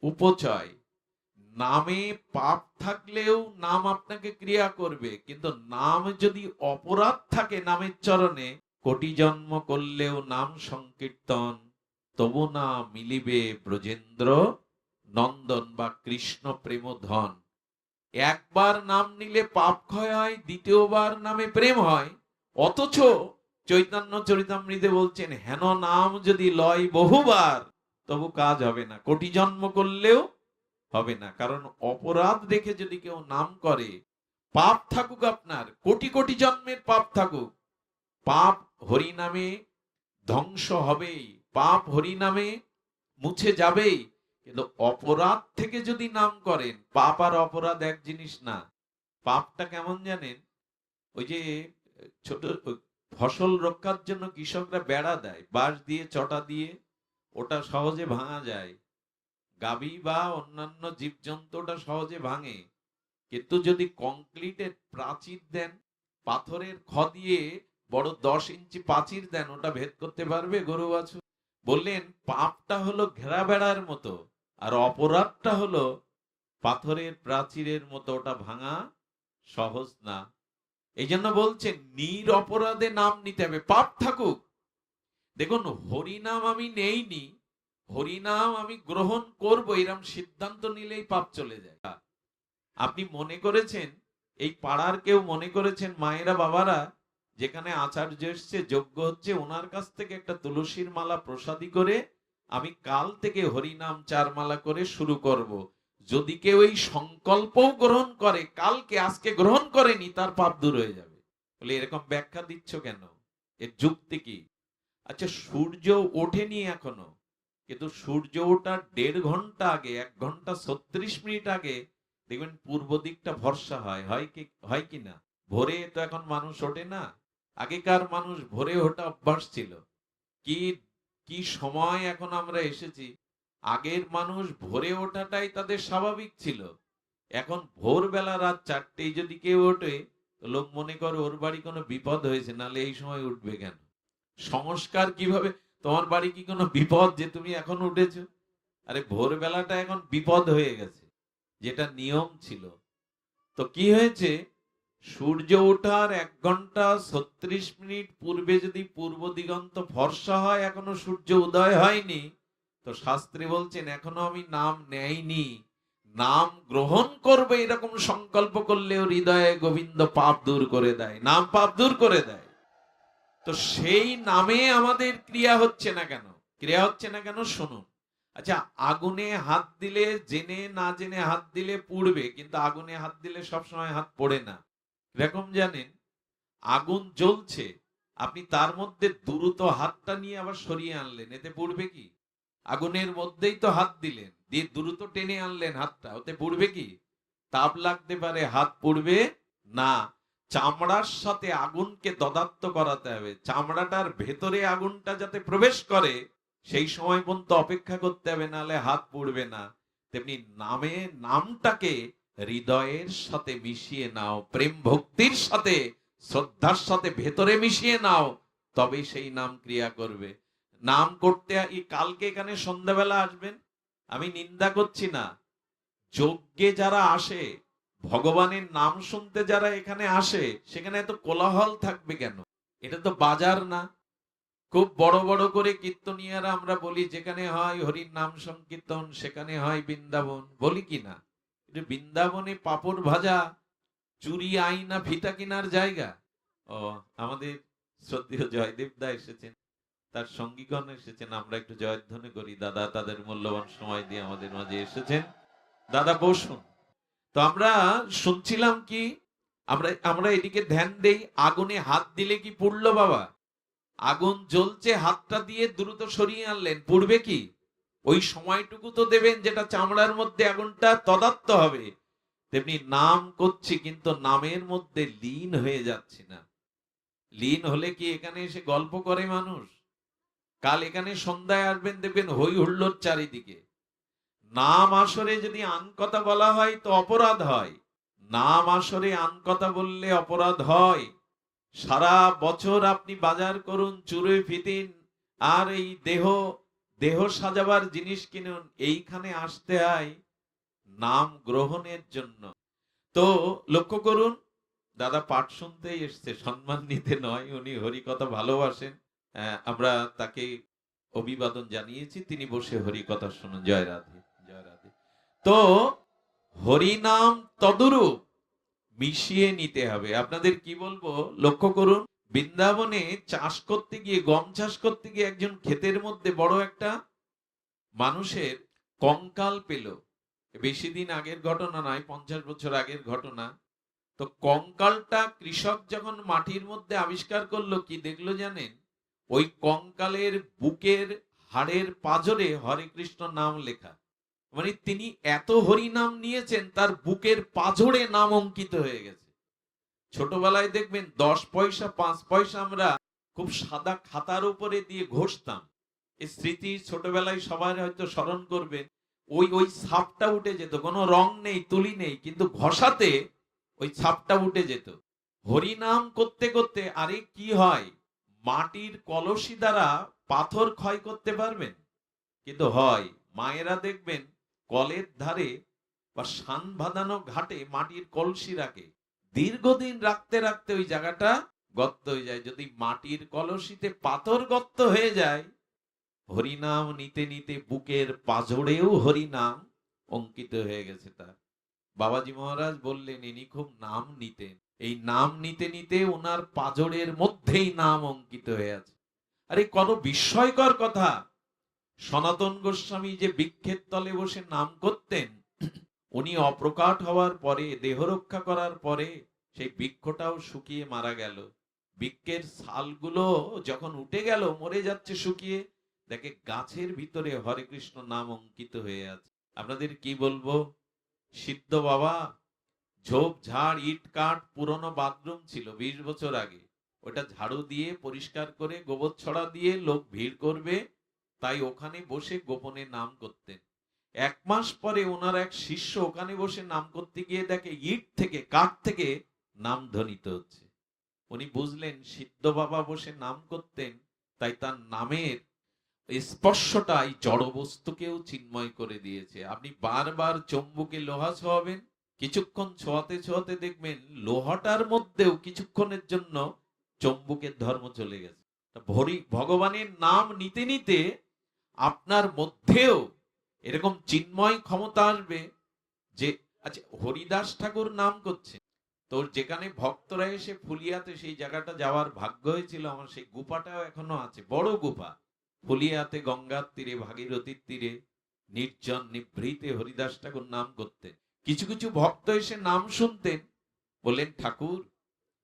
উপচয়। নামে পাপ থাকলেও নাম আপনাকে ক্রিয়া করবে, কিন্তু নাম যদি অপরাধ থাকে নামের চরণে, কোটি জন্ম করলেও নাম সংকীর্তন তবু না মিলিবে ব্রজেন্দ্র নন্দন বা কৃষ্ণ প্রেম ধন। একবার নাম নিলে পাপ ক্ষয় হয়, দ্বিতীয়বার নামে প্রেম হয়। অথচ চৈতন্য চরিতামৃতে বলছেন হেন নাম যদি লয় বহুবার তবু কাজ হবে না, কোটি জন্ম করলেও হবে না। কারণ অপরাধ রেখে যদি কেউ নাম করে, পাপ থাকুক আপনার কোটি কোটি জন্মের পাপ থাকুক, পাপ হরি নামে ধ্বংস হবেই, পাপ হরি নামে মুছে যাবেই। কিন্তু অপরাধ থেকে যদি নাম করেন, পাপ আর অপরাধ এক জিনিস না। পাপটা কেমন জানেন, ওই যে ছোট ফসল রক্ষার জন্য কৃষকরা বেড়া দেয় বাঁশ দিয়ে চটা দিয়ে, ওটা সহজে ভাঙা যায়। গাভী বা অন্যান্য জীবজন্তু ওটা সহজে ভাঙে। কিন্তু যদি কংক্রিটের প্রাচীর দেন, পাথরের খ দিয়ে বড় 10 ইঞ্চি প্রাচীর দেন, ওটা ভেদ করতে পারবে গরু বাছুর? বললেন পাপটা হলো ঘেরা বেড়ার মতো, আর অপরাধটা হলো পাথরের প্রাচীরের মতো, ওটা ভাঙা সহজ না। এই জন্য বলছেন নিরপরাধে নাম নিতে হবে, পাপ থাকুক। দেখুন, হরিনাম আমি নেইনি, হরিনাম আমি গ্রহণ করব, এরকম সিদ্ধান্ত নিলেই পাপ চলে যায়। আপনি মনে করেছেন, এই পাড়ার কেউ মনে করেছেন মায়েরা বাবারা, যেখানে আচার্য এসছে যজ্ঞ হচ্ছে, ওনার কাছ থেকে একটা তুলসীর মালা প্রসাদী করে আমি কাল থেকে হরিনাম 4 মালা করে শুরু করব। যদি কেউ এই সংকল্পও গ্রহণ করে, কালকে আজকে গ্রহণ করেনি, তার পাপ দূর হয়ে যাবে। বলে এরকম ব্যাখ্যা দিচ্ছ কেন, এর যুক্তি কি? আচ্ছা, সূর্য ওঠেনি এখনো, কিন্তু সূর্য ওঠার 1.5 ঘন্টা আগে, 1 ঘন্টা 36 মিনিট আগে দেখবেন পূর্ব দিকটা ভরসা হয় কি না? ভোরে তো এখন মানুষ ওঠে না, আগেকার মানুষ ভোরে ওঠা অভ্যাস ছিল। কি কি সময় এখন আমরা এসেছি, আগের মানুষ ভোরে ওঠাটাই তাদের স্বাভাবিক ছিল। এখন ভোরবেলা রাত 4টেই যদি কেউ ওঠে, তো লোক মনে করে ওর বাড়ি কোনো বিপদ হয়েছে, নালে এই সময় উঠবে কেন? সংস্কার কিভাবে, তোমার বাড়ি কি কোনো বিপদ যে তুমি এখন উঠেছো? আরে ভোরবেলাটা এখন বিপদ হয়ে গেছে, যেটা নিয়ম ছিল। তো কি হয়েছে, সূর্য ওঠার 1 ঘন্টা 36 মিনিট পূর্বে যদি পূর্ব দিগন্ত ফর্সা হয়, এখনো সূর্য উদয় হয়নি, তো শাস্ত্রে বলছেন এখনো আমি নাম নেইনি, নাম গ্রহণ করবে এরকম সংকল্প করলেও হৃদয়ে গোবিন্দ পাপ দূর করে দেয়, নাম পাপ দূর করে দেয়। তো সেই নামে আমাদের ক্রিয়া হচ্ছে না কেন? ক্রিয়া হচ্ছে না কেন শুনুন। আচ্ছা, আগুনে হাত দিলে জেনে না জেনে হাত দিলে পুড়বে, কিন্তু আগুনে হাত দিলে সবসময় হাত পড়ে না। এরকম জানেন, আগুন জ্বলছে, আপনি তার মধ্যে দ্রুত হাতটা নিয়ে আবার সরিয়ে আনলেন, এতে পুড়বে কি? আগুনের মধ্যেই তো হাত দিলেন, দিয়ে দ্রুত টেনে আনলেন হাতটা, ওতে পুড়বে কি? তাপ লাগতে পারে, হাত পুড়বে না। চামড়ার সাথে আগুনকে দদাত্ত করাতে হবে, চামড়াটার ভেতরে আগুনটা যাতে প্রবেশ করে সেই সময় পর্যন্ত অপেক্ষা করতে হবে, নাহলে হাত পুড়বে না। তেমনি নামটাকে হৃদয়ের সাথে মিশিয়ে নাও, প্রেম ভক্তির সাথে শ্রদ্ধার সাথে ভেতরে মিশিয়ে নাও, তবে সেই নাম ক্রিয়া করবে। নাম করতে কালকে এখানে সন্ধ্যাবেলা আসবেন, আমি নিন্দা করছি না। যজ্ঞে যারা আসে, ভগবানের নাম শুনতে যারা এখানে আসে, সেখানে এত কোলাহল থাকবে কেন? এটা তো বাজার না। খুব বড় বড় করে কীর্তনিয়ারা আমরা বলি, যেখানে হয় হরির নাম সংকীর্তন সেখানে হয় বৃন্দাবন, বলি কি না? বৃন্দাবনে পাপড় ভাজা, চুরি, আইনা, ফিতা কেনার জায়গা। ও, আমাদের শ্রদ্ধেয় জয়দেব দা এসেছেন, তার সঙ্গীগণ এসেছেন, আমরা একটু জয়ধ্বনি করি। দাদা তাদের মূল্যবান সময় দিয়ে আমাদের মাঝে এসেছেন। দাদা বসুন। তো আমরা শুনছিলাম কি, আমরা এদিকে ধ্যান দেই, আগুনে হাত দিলে কি পুড়লো বাবা? আগুন জ্বলছে, হাতটা দিয়ে দ্রুত সরিয়ে আনলেন, পুড়বে কি? ওই সময়টুকু তো দেবেন যেটা চামড়ার মধ্যে আগুনটা তদাত্ত হবে। তেমনি নাম করছি, কিন্তু নামের মধ্যে লীন হয়ে যাচ্ছে না। লীন হলে কি এখানে এসে গল্প করে মানুষ? কাল এখানে সন্ধ্যায় আসবেন, দেখবেন হই হুল্লোড় চারিদিকে। নাম আসরে যদি আন কথা বলা হয় তো অপরাধ হয়, নাম আসরে আন কথা বললে অপরাধ হয়। সারা বছর আপনি বাজার করুন, চুড়ে ফিতিন আর এই দেহ দেহ সাজাবার জিনিস কিনুন, এইখানে আসতে হয় নাম গ্রহণের জন্য। তো লক্ষ্য করুন, দাদা পাঠ শুনতেই এসছে, সম্মান নিতে নয়। উনি হরিকথা ভালোবাসেন, আমরা তাকে অভিবাদন জানিয়েছি, তিনি বসে হরিকথা শুনুন। জয় রাধে, জয় রাধে। তো হরিনাম তদরূপ মিশিয়ে নিতে হবে। আপনাদের কি বলবো, লক্ষ্য করুন, বৃন্দাবনে চাষ করতে গিয়ে, গম চাষ করতে গিয়ে একজন ক্ষেতের মধ্যে বড় একটা মানুষের কঙ্কাল পেল। বেশি দিন আগের ঘটনা নয়, 50 বছর আগের ঘটনা। তো কঙ্কালটা কৃষক যখন মাটির মধ্যে আবিষ্কার করলো, কি দেখলো জানেন? ওই কঙ্কালের বুকের হাড়ের পাঁজরে হরে কৃষ্ণ নাম লেখা। মানে তিনি এত হরি নাম নিয়েছেন, তার বুকের পাঁজরে নাম অঙ্কিত হয়ে গেছে। ছোটবেলায় দেখবেন 10 পয়সা 5 পয়সা আমরা খুব সাদা খাতার উপরে দিয়ে ঘষতাম। এই স্মৃতি ছোটবেলায় সবাই হয়তো স্মরণ করবেন। ওই ওই ছাপটা উঠে যেত, কোনো রং নেই, তুলি নেই, কিন্তু ঘষাতে ওই ছাপটা উঠে যেত। হরিনাম করতে করতে আরে কি হয়, মাটির কলসি দ্বারা পাথর ক্ষয় করতে পারবেন? কিন্তু হয়। মায়েরা দেখবেন কলের ধারে বা শান বাঁধানো ঘাটে মাটির কলসি রাখে, দীর্ঘদিন রাখতে রাখতে ওই জায়গাটা গর্ত হয়ে যায়। যদি মাটির কলসিতে পাথর গর্ত হয়ে যায়, হরিনাম নিতে নিতে বুকের পাঁজরেও হরিনাম অঙ্কিত হয়ে গেছে তার। বাবাজি মহারাজ বললেন ইনি খুব নাম নিতেন, এই নাম নিতে নিতে ওনার পাঁজরের মধ্যেই নাম অঙ্কিত হয়ে আছে। আরে কত বিস্ময়কর কথা! সনাতন গোস্বামী যে বৃক্ষের তলে বসে নাম করতেন, উনি অপ্রকাট হওয়ার পরে, দেহ রক্ষা করার পরে সেই বৃক্ষটাও শুকিয়ে মারা গেল। বৃক্ষের ছালগুলো যখন উঠে গেল, মরে যাচ্ছে শুকিয়ে, দেখে গাছের ভিতরে হরে কৃষ্ণ নাম অঙ্কিত হয়ে আছে। আপনাদের কি বলবো, সিদ্ধ বাবা ঝোপ ঝাড় ইট কাঠ পুরনো বাথরুম ছিল 20 বছর আগে, ওটা ঝাড়ু দিয়ে পরিষ্কার করে গোবর ছড়া দিয়ে লোক ভিড় করবে, তাই ওখানে বসে গোপনে নাম করতেন। 1 মাস পরে ওনার এক শিষ্য ওখানে বসে নাম করতে গিয়ে দেখে ইট থেকে, কাঠ থেকে নাম ধ্বনিত হচ্ছে। উনি বুঝলেন সিদ্ধ বাবা বসে নাম করতেন, তাই তার নামের স্পর্শটা এই জড় বস্তুকেও চিন্ময় করে দিয়েছে। আপনি বারবার চুম্বকে লোহা ছোঁয়াবেন, কিছুক্ষণ ছোঁয়াতে ছোঁয়াতে দেখবেন লোহাটার মধ্যেও কিছুক্ষণের জন্য চুম্বকের ধর্ম চলে গেছে। ভগবানের নাম নিতে নিতে আপনার মধ্যেও এরকম চিন্ময় ক্ষমতা আসবে যে, আচ্ছা হরিদাস ঠাকুর নাম করছে, তোর যেখানে ভক্তরা এসে ফুলিয়াতে সেই জায়গাটা যাওয়ার ভাগ্য হয়েছিল আমার, সেই গুফাটাও এখনো আছে, বড় গুফা, ফুলিয়াতে গঙ্গার তীরে, ভাগীরথীর তীরে, নির্জন নিভৃতে হরিদাস ঠাকুর নাম করতেন। কিছু কিছু ভক্ত এসে নাম শুনতেন, বললেন ঠাকুর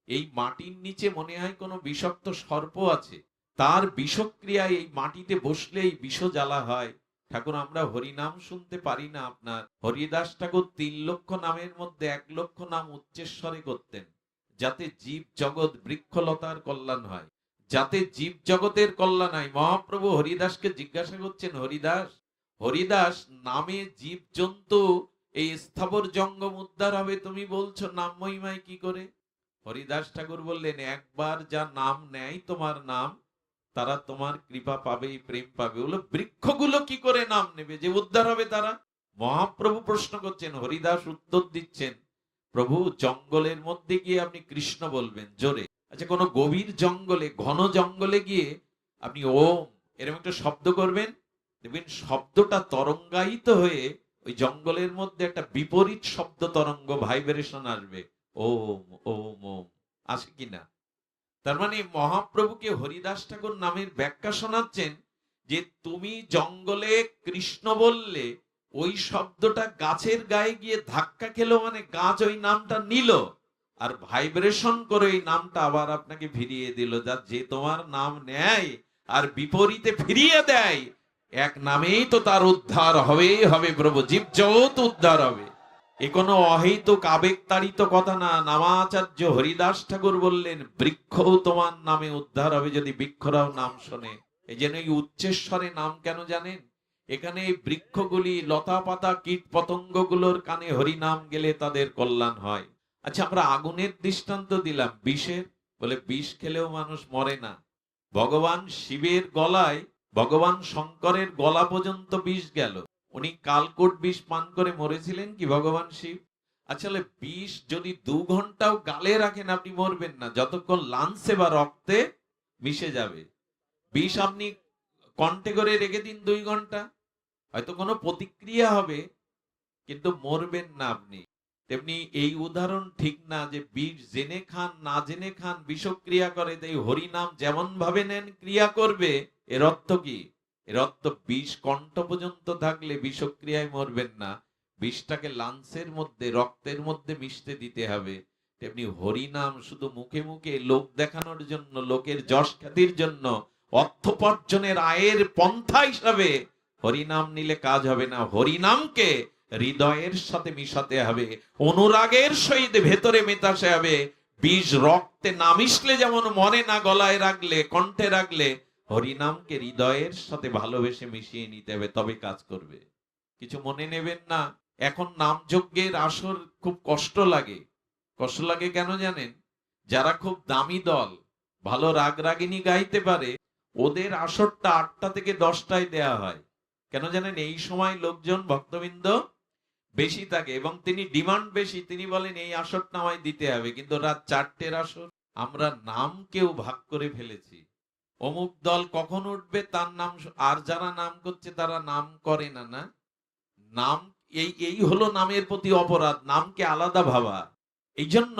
এই মাটির নিচে মনে হয় কোনো বিষাক্ত সর্প আছে, তার বিষক্রিয়ায় এই মাটিতে বসলেই বিষ জ্বালা হয়। ঠাকুর আমরা হরিনাম শুনতে পারি না আপনার। হরিদাস ঠাকুর 3 লক্ষ নামের মধ্যে 1 লক্ষ নাম উচ্চস্বরে করতেন, যাতে জীব জগৎ বৃক্ষলতার কল্যাণ হয়, যাতে জীব জগতের কল্যাণ হয়। মহাপ্রভু হরিদাসকে জিজ্ঞাসা করছেন, হরিদাস হরিদাস নামে জীব জন্তু এই স্থাবর জঙ্গম উদ্ধার হবে, তুমি বলছো নাম মহিমায় কি করে? হরিদাস ঠাকুর বললেন, একবার যা নাম নেয় তোমার নাম, তারা তোমার কৃপা পাবেই, প্রেম পাবে। বলো বৃক্ষগুলো কি করে নাম নেবে যে উদ্ধার হবে তারা? মহাপ্রভু প্রশ্ন করছেন, হরিদাস উত্তর দিচ্ছেন, প্রভু জঙ্গলের মধ্যে গিয়ে আপনি কৃষ্ণ বলবেন জোরে। আচ্ছা কোন গভীর জঙ্গলে, ঘন জঙ্গলে গিয়ে আপনি ওম এরকম একটা শব্দ করবেন, দেখবেন শব্দটা তরঙ্গায়িত হয়ে ওই জঙ্গলের মধ্যে একটা বিপরীত শব্দ তরঙ্গ, ভাইব্রেশন আসবে, ওম ওম ওম, আসে কিনা? তার মানে মহাপ্রভুকে হরিদাস ঠাকুর নামের ব্যাখ্যা শোনাচ্ছেন যে তুমি জঙ্গলে কৃষ্ণ বললে, ওই শব্দটা গাছের গায়ে গিয়ে ধাক্কা খেলো, মানে গাছ ওই নামটা নিল আর ভাইব্রেশন করে ওই নামটা আবার আপনাকে ফিরিয়ে দিল। যা যে তোমার নাম নেয় আর বিপরীতে ফিরিয়ে দেয়, এক নামেই তো তার উদ্ধার হবেই হবে প্রভু, জীব জগৎ উদ্ধার হবে। এ কোনো অহেতুক আবেগ তাড়িত কথা না। নামাচার্য হরিদাস ঠাকুর বললেন, বৃক্ষও তোমার নামে উদ্ধার হবে যদি বৃক্ষরাও নাম শোনে। এই জন্য এই উচ্চেশ্বরে নাম কেন জানেন? এখানে এই বৃক্ষগুলি, লতা পাতা কীট পতঙ্গ গুলোর কানে হরিনাম গেলে তাদের কল্যাণ হয়। আচ্ছা, আমরা আগুনের দৃষ্টান্ত দিলাম, বিষের, বলে বিষ খেলেও মানুষ মরে না। ভগবান শিবের গলায়, ভগবান শঙ্করের গলা পর্যন্ত বিষ গেল, উনি কালকোট বিষ পান করে মরেছিলেন কি ভগবান শিব? আসলে বিষ যদি 2 ঘন্টাও গালে রাখেন আপনি মরবেন না, যতক্ষণ লাঞ্চে বা রক্তে মিশে যাবে। বিষ আপনি কণ্ঠে করে রেখে দিন 2 ঘন্টা, হয়তো কোনো প্রতিক্রিয়া হবে, কিন্তু মরবেন না আপনি। তেমনি এই উদাহরণ ঠিক না যে বিষ জেনে খান না জেনে খান বিষক্রিয়া করে, তাই হরিনাম যেমন ভাবে নেন ক্রিয়া করবে। এর অর্থ কি? এর অর্থ বিষ কণ্ঠ পর্যন্ত থাকলে বিষক্রিয়ায় মরবেন না, বিষটাকে লাঞ্চের মধ্যে, রক্তের মধ্যে মিশতে দিতে হবে। তেমনি হরিনাম শুধু মুখে মুখে লোক দেখানোর জন্য, লোকের যশ খ্যাতির জন্য, অর্থোপার্জনের আয়ের পন্থা হিসাবে হরিনাম নিলে কাজ হবে না। হরিনামকে হৃদয়ের সাথে মিশাতে হবে, অনুরাগের সহিত ভেতরে মেতাতে হবে। বীজ রক্তে না মিশলে যেমন মরে না, গলায় রাখলে, কণ্ঠে রাখলে, হরিনামকে হৃদয়ের সাথে ভালোবেসে মিশিয়ে নিতে হবে, তবে কাজ করবে। কিছু মনে নেবেন না। এখন নাম যজ্ঞের আসর খুব কষ্ট লাগে। কষ্ট লাগে কেন জানেন? যারা খুব দামি দল, ভালো রাগ রাগিনী গাইতে পারে, ওদের আসরটা 8টা থেকে 10টায় দেয়া হয়। কেন জানেন? এই সময় লোকজন, ভক্তবৃন্দ বেশি থাকে এবং তিনি ডিমান্ড বেশি, তিনি বলেন এই আসরটা আমায় দিতে হবে। কিন্তু রাত 4টের আসর, আমরা নাম কেউ ভাগ করে ফেলেছি। অমুক দল কখন উঠবে তার নাম, আর যারা নাম করছে তারা নাম করে না। না, নাম এই এই হলো নামের প্রতি অপরাধ, নামকে আলাদা ভাবা। এই জন্য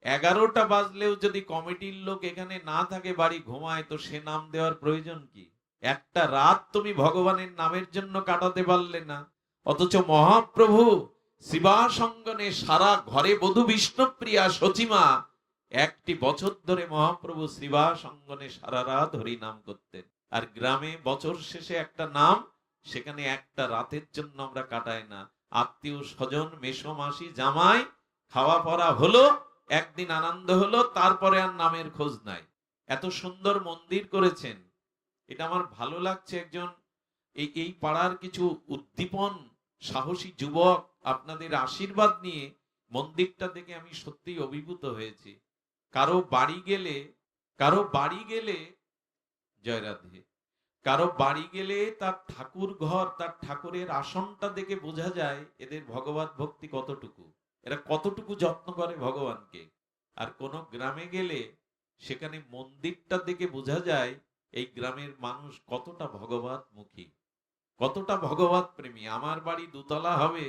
11টা বাজলেও যদি কমিটির লোক এখানে না থাকে, বাড়ি ঘুমায়, তো সে নাম দেওয়ার প্রয়োজন কি? একটা রাত তুমি ভগবানের নামের জন্য কাটাতে পারলে না। অথচ মহাপ্রভু শিবাসঙ্গনে সারা ঘরে বধূ বিষ্ণুপ্রিয়া সচিমা 1টি বছর ধরে মহাপ্রভু শিবাসঙ্গনে সারা রাত হরি নাম করতেন। আর গ্রামে বছর শেষে একটা নাম, সেখানে একটা রাতের জন্য আমরা কাটাই না। আত্মীয় স্বজন, মেসো মাসি, জামাই, খাওয়া পড়া হলো, একদিন আনন্দ হলো, তারপরে আর নামের খোঁজ নাই। এত সুন্দর মন্দির করেছেন, এটা আমার ভালো লাগছে। একজন এই পাড়ার কিছু উদ্দীপন সাহসী যুবক আপনাদের আশীর্বাদ নিয়ে মন্দিরটা দেখে আমি সত্যিই অভিভূত হয়েছি। কারো বাড়ি গেলে, কারো বাড়ি গেলে, জয় রাধে, কারো বাড়ি গেলে তার ঠাকুর ঘর, তার ঠাকুরের আসনটা দেখে বোঝা যায় এদের ভগবত ভক্তি কতটুকু, এরা কতটুকু যত্ন করে ভগবানকে। আর কোন গ্রামে গেলে সেখানে মন্দিরটা দেখে বোঝা যায় এই গ্রামের মানুষ কতটা ভগবত মুখী, কতটা ভগবত প্রেমী। আমার বাড়ি 2তলা হবে,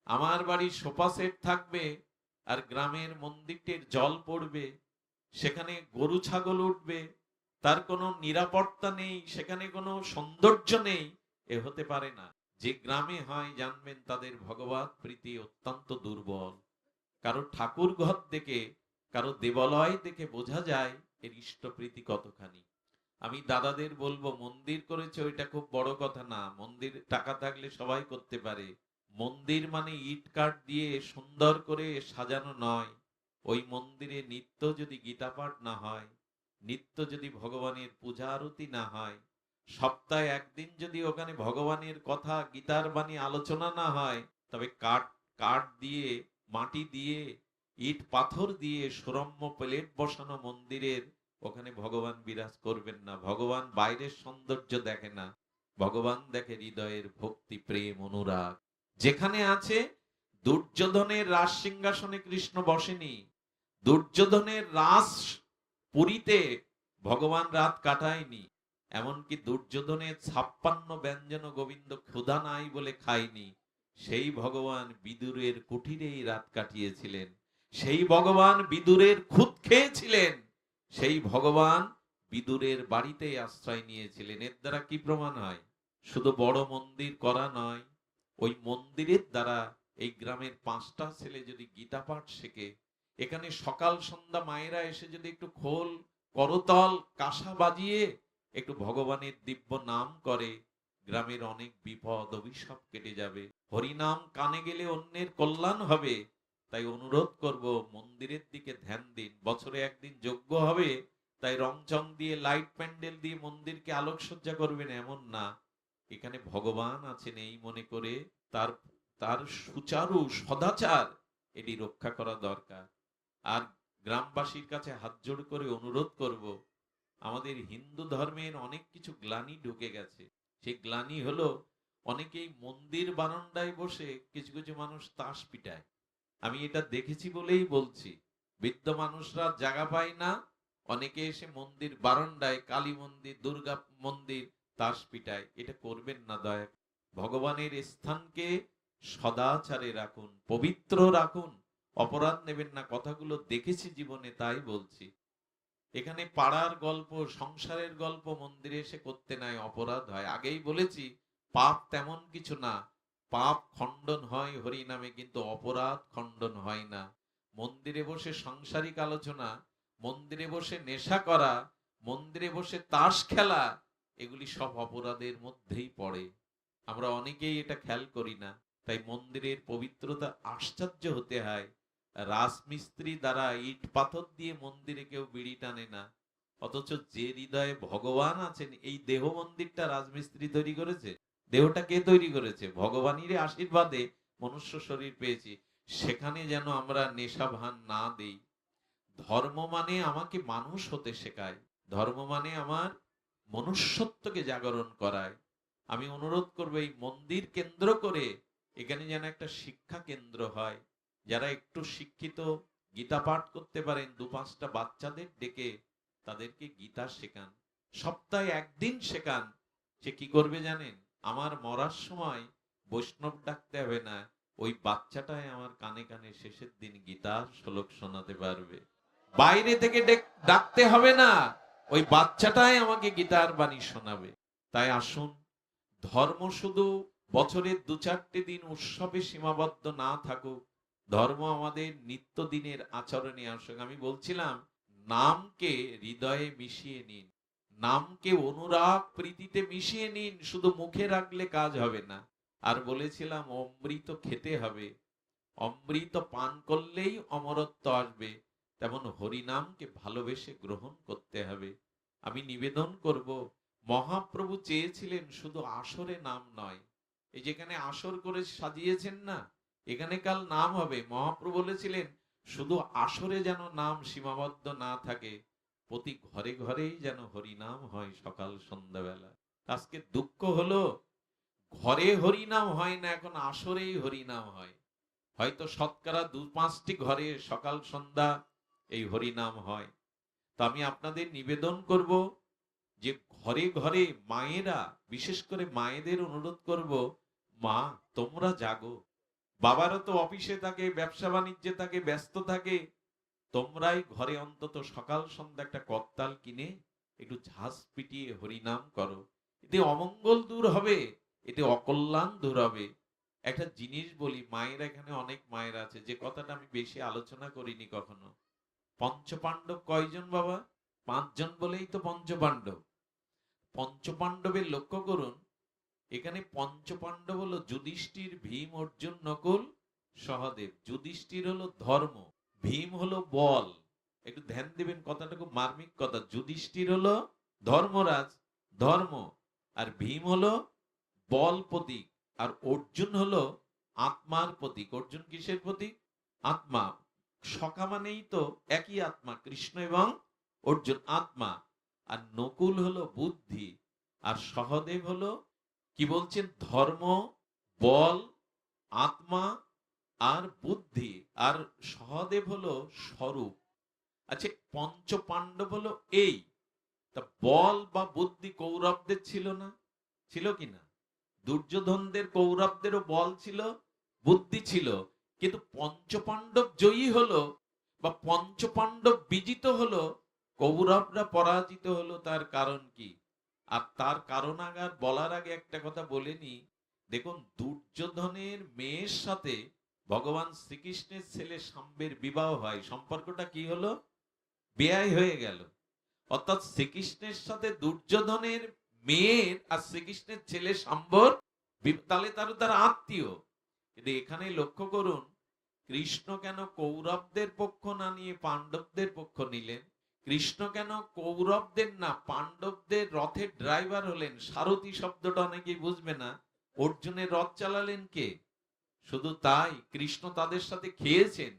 আমার বাড়ি সোফা সেট থাকবে, আর গ্রামের মন্দিরটির জল পড়বে, সেখানে গরু ছাগল উঠবে, তার কোনো নিরাপত্তা নেই, সেখানে কোনো সৌন্দর্য নেই, এ হতে পারে না। যে গ্রামে হয় জানবেন তাদের ভগবত প্রীতি অত্যন্ত দুর্বল। কারো ঠাকুর ঘর দেখে, কারো দেবালয় দেখে বোঝা যায় এর ইষ্টপ্রীতি কতখানি। আমি দাদাদের বলবো, মন্দির করেছে ওইটা খুব বড় কথা না, মন্দির টাকা থাকলে সবাই করতে পারে। মন্দির মানে ইট কাঠ দিয়ে সুন্দর করে সাজানো নয়। ওই মন্দিরে নিত্য যদি গীতা পাঠ না হয়, নিত্য যদি ভগবানের পূজা আরতি না হয়, সপ্তাহে একদিন যদি ওখানে ভগবানের কথা, গীতার বাণী আলোচনা না হয়, তবে কাঠ কাঠ দিয়ে, মাটি দিয়ে, ইট পাথর দিয়ে সুরম্য প্লেট বসানো মন্দিরের ওখানে ভগবান বিরাজ করবেন না। ভগবান বাইরের সৌন্দর্য দেখে না, ভগবান দেখে হৃদয়ের ভক্তি, প্রেম, অনুরাগ। যেখানে আছে, দুর্যোধনের রাজ সিংহাসনে কৃষ্ণ বসেনি, দুর্যোধনের রাজ পুরীতে ভগবান রাত কাটায়নি, এমনকি দুর্যোধনের 56 ব্যঞ্জন গোবিন্দ ক্ষুধা নাই বলে খায়নি। সেই ভগবান বিদুরের কুটিরেই রাত কাটিয়েছিলেন, সেই ভগবান বিদুরের খুদ খেয়েছিলেন, সেই ভগবান বিদুরের বাড়িতে আশ্রয় নিয়েছিলেন। এর দ্বারা কি প্রমাণ হয়? শুধু বড় মন্দির করা নয়, ওই মন্দিরের দ্বারা এই গ্রামের 5টা ছেলে যদি গীতা পাঠ শেখে, এখানে সকাল সন্ধ্যা মায়েরা এসে যদি একটু খোল, করতাল, কাঁসা বাজিয়ে একটু ভগবানের দিব্য নাম করে, গ্রামের অনেক বিপদ অভিশাপ কেটে যাবে। হরিনাম কানে গেলে অন্যের কল্যাণ হবে। তাই অনুরোধ করব, মন্দিরের দিকে ধ্যান দিন। বছরে একদিন যজ্ঞ হবে, তাই রংচং দিয়ে, লাইট প্যান্ডেল দিয়ে মন্দিরকে আলোকসজ্জা করবেন এমন না। এখানে ভগবান আছেন এই মনে করে তার তার সুচারু সদাচার এটি রক্ষা করা দরকার। আর গ্রামবাসীর কাছে হাত জোড় করে অনুরোধ করব, আমাদের হিন্দু ধর্মের অনেক কিছু গ্লানি ঢুকে গেছে। সেই গ্লানি হলো, অনেকেই মন্দির বারান্দায় বসে কিছু কিছু মানুষ তাস পিটায়। আমি এটা দেখেছি বলেই বলছি। বৃদ্ধ মানুষরা জায়গা পায় না, অনেকে এসে মন্দির বারান্দায় কালী মন্দির, দুর্গা মন্দির তাস পিটায়। এটা করবেন না দয়া করে। ভগবানের স্থানকে সদাচারে রাখুন, পবিত্র রাখুন, অপরাধ নেবেন না। কথাগুলো দেখেছি জীবনে, তাই বলছি। এখানে পাড়ার গল্প, সংসারের গল্প মন্দিরে এসে করতে নাই, অপরাধ হয়। আগেই বলেছি, পাপ তেমন কিছু না। পাপ খণ্ডন হয় হরি নামে, কিন্তু অপরাধ খণ্ডন হয় না। মন্দিরে বসে সাংসারিক আলোচনা, মন্দিরে বসে নেশা করা, মন্দিরে বসে তাস খেলা, এগুলি সব অপরাধের মধ্যেই পড়ে। আমরা অনেকেই এটা খেয়াল করি না। তাই মন্দিরের পবিত্রতা আশ্চর্য হতে হয়। রাজমিস্ত্রি দ্বারা ইট পাথর দিয়ে মন্দিরে কেউ বিড়ি টানে না, অথচ যে হৃদয়ে ভগবান আছেন, এই দেহ মন্দিরটা রাজমিস্ত্রি তৈরি করেছে। দেহটা কে তৈরি করেছে? ভগবানেরই আশীর্বাদে মনুষ্য শরীর পেয়েছি। সেখানে যেন আমরা নেশা ভান না দেই। ধর্ম মানে আমাকে মানুষ হতে শেখায়, ধর্ম মানে আমার মনুষ্যত্বকে জাগরণ করায়। আমি অনুরোধ করবো, এই মন্দির কেন্দ্র করে এখানে যেন একটা শিক্ষা কেন্দ্র হয়। যারা একটু শিক্ষিত, গীতা পাঠ করতে পারেন, 2-5টা বাচ্চাদের ডেকে তাদেরকে গীতা শেখান। সপ্তাহে একদিন শেখান। সে কি করবে জানেন? আমার মরার সময় বৈষ্ণব ডাকতে হবে না, ওই বাচ্চাটাই আমার কানে কানে শেষের দিন গীতার শ্লোক শোনাতে পারবে। বাইরে থেকে ডাকতে হবে না, ওই বাচ্চাটাই আমাকে গীতার বাণী শোনাবে। তাই আসুন, ধর্ম শুধু বছরের 2-4টে দিন উৎসবে সীমাবদ্ধ না থাকুক। ধর্ম আমাদের নিত্যদিনের আচরণে আসুক। আমি বলছিলাম, নামকে হৃদয়ে মিশিয়ে নিন, নামকে অনুরাগ প্রীতিতে মিশিয়ে নিন। শুধু মুখে রাখলে কাজ হবে না। আর বলেছিলাম, অমৃত খেতে হবে, অমৃত পান করলেই অমরত্ব আসবে। তেমন হরিনামকে ভালোবেসে গ্রহণ করতে হবে। আমি নিবেদন করব, মহাপ্রভু চেয়েছিলেন শুধু আসরে নাম নয়। এই যেখানে আসর করে সাজিয়েছেন না, এখানে কাল নাম হবে। মহাপ্রভু বলেছিলেন, শুধু আসরে যেন নাম সীমাবদ্ধ না থাকে, প্রতি ঘরে ঘরেই যেন হরিনাম হয় সকাল সন্ধ্যাবেলা। আজকে দুঃখ হলো, ঘরে হরিনাম হয় না, এখন আসরেই হরিনাম হয়। হয়তো শতকরা 2-5টি ঘরে সকাল সন্ধ্যা এই হরিনাম হয়। তো আমি আপনাদের নিবেদন করব, যে ঘরে ঘরে মায়েরা, বিশেষ করে মায়েদের অনুরোধ করব, মা তোমরা জাগো। বাবারও তো অফিসে থাকে, ব্যবসা বাণিজ্যে থাকে, ব্যস্ত থাকে। তোমরাই ঘরে অন্তত সকাল সন্ধ্যা একটা করতাল কিনে একটু ঝাঁজ পিটিয়ে হরিনাম করো। এতে অমঙ্গল দূর হবে, এতে অকল্যাণ দূর হবে। একটা জিনিস বলি, মায়েরা এখানে অনেক মায়েরা আছে, যে কথাটা আমি বেশি আলোচনা করিনি কখনো। পঞ্চপাণ্ডব কয়জন বাবা? 5 জন বলেই তো পঞ্চপাণ্ডব। পঞ্চপাণ্ডবের লক্ষ্য করুন, এখানে পঞ্চপাণ্ডব হলো যুধিষ্ঠির, ভীম, অর্জুন, নকুল, সহদেব। যুধিষ্ঠির হলো ধর্ম, ভীম হলো বল। একটু ধ্যান দিবেন, কথাটা খুব মার্মিক কথা। যুধিষ্ঠির হলো ধর্মরাজ, ধর্ম, আর ভীম হলো বল প্রতীক, আর অর্জুন হলো আত্মার প্রতীক। অর্জুন কিসের প্রতীক? আত্মা। সখা মানেই তো একই আত্মা, কৃষ্ণ এবং অর্জুন আত্মা। আর নকুল হলো বুদ্ধি, আর সহদেব হলো কি বলছেন? ধর্ম, বল, আত্মা আর বুদ্ধি। আর সহদেব হলো স্বরূপ। আচ্ছা, পঞ্চ পাণ্ডব হলো এই। তা বল বা বুদ্ধি কৌরবদের ছিল না? ছিল কিনা? দুর্যোধনদের, কৌরবদেরও বল ছিল, বুদ্ধি ছিল। কিন্তু পঞ্চপাণ্ডব জয়ী হলো বা পঞ্চপাণ্ডব বিজিত হলো, কৌরবরা পরাজিত হলো। তার কারণ কি? আর তার কারণ আগার বলার আগে একটা কথা বলে নি। দেখুন, দুর্যোধনের মেয়ের সাথে ভগবান শ্রীকৃষ্ণের ছেলে শাম্বের বিবাহ হয়। সম্পর্কটা কি হলো? বেয়াই হয়ে গেল। অর্থাৎ শ্রীকৃষ্ণের সাথে দুর্যোধনের মেয়ের আর শ্রীকৃষ্ণের ছেলে শাম্বর, তাহলে তার আত্মীয়। কিন্তু এখানে লক্ষ্য করুন, কৃষ্ণ কেন কৌরবদের পক্ষ না নিয়ে পাণ্ডবদের পক্ষ নিলেন? কৃষ্ণ কেন কৌরবদের না পাণ্ডবদের রথের ড্রাইভার হলেন? সারথি শব্দটা অনেকেই বুঝবে না। অর্জুনের রথ চালালেন কে? শুধু তাই, কৃষ্ণ তাদের সাথে খেয়েছেন,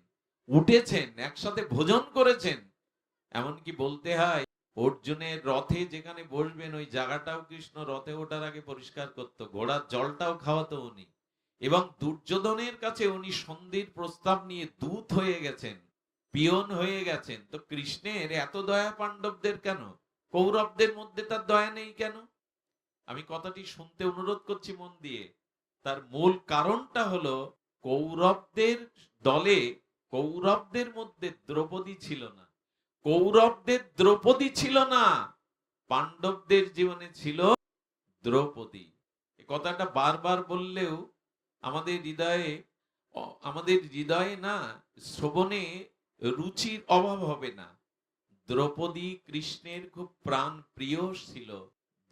উঠেছেন, একসাথে ভোজন করেছেন। এমনকি বলতে হয় অর্জুনের রথে যেখানে বসবেন ওই জায়গাটাও কৃষ্ণ রথে ওঠার আগে পরিষ্কার করত, ঘোড়ার জলটাও খাওয়াতো উনি। এবং দুর্যোধনের কাছে উনি সন্ধির প্রস্তাব নিয়ে দূত হয়ে গেছেন, পিয়ন হয়ে গেছেন। তো কৃষ্ণের এত দয়া পাণ্ডবদের কেন? কৌরবদের মধ্যে তার দয়া নেই কেন? আমি কথাটি শুনতে অনুরোধ করছি মন দিয়ে। তার মূল কারণটা হলো কৌরবদের দলে, কৌরবদের মধ্যে দ্রৌপদী ছিল না। কৌরবদের দ্রৌপদী ছিল না, পাণ্ডবদের জীবনে ছিল দ্রৌপদী। এই কথাটা বারবার বললেও আমাদের হৃদয়ে, আমাদের হৃদয়ে না, শ্রবণে রুচির অভাব হবে না। দ্রৌপদী কৃষ্ণের খুব প্রাণ প্রিয় ছিল।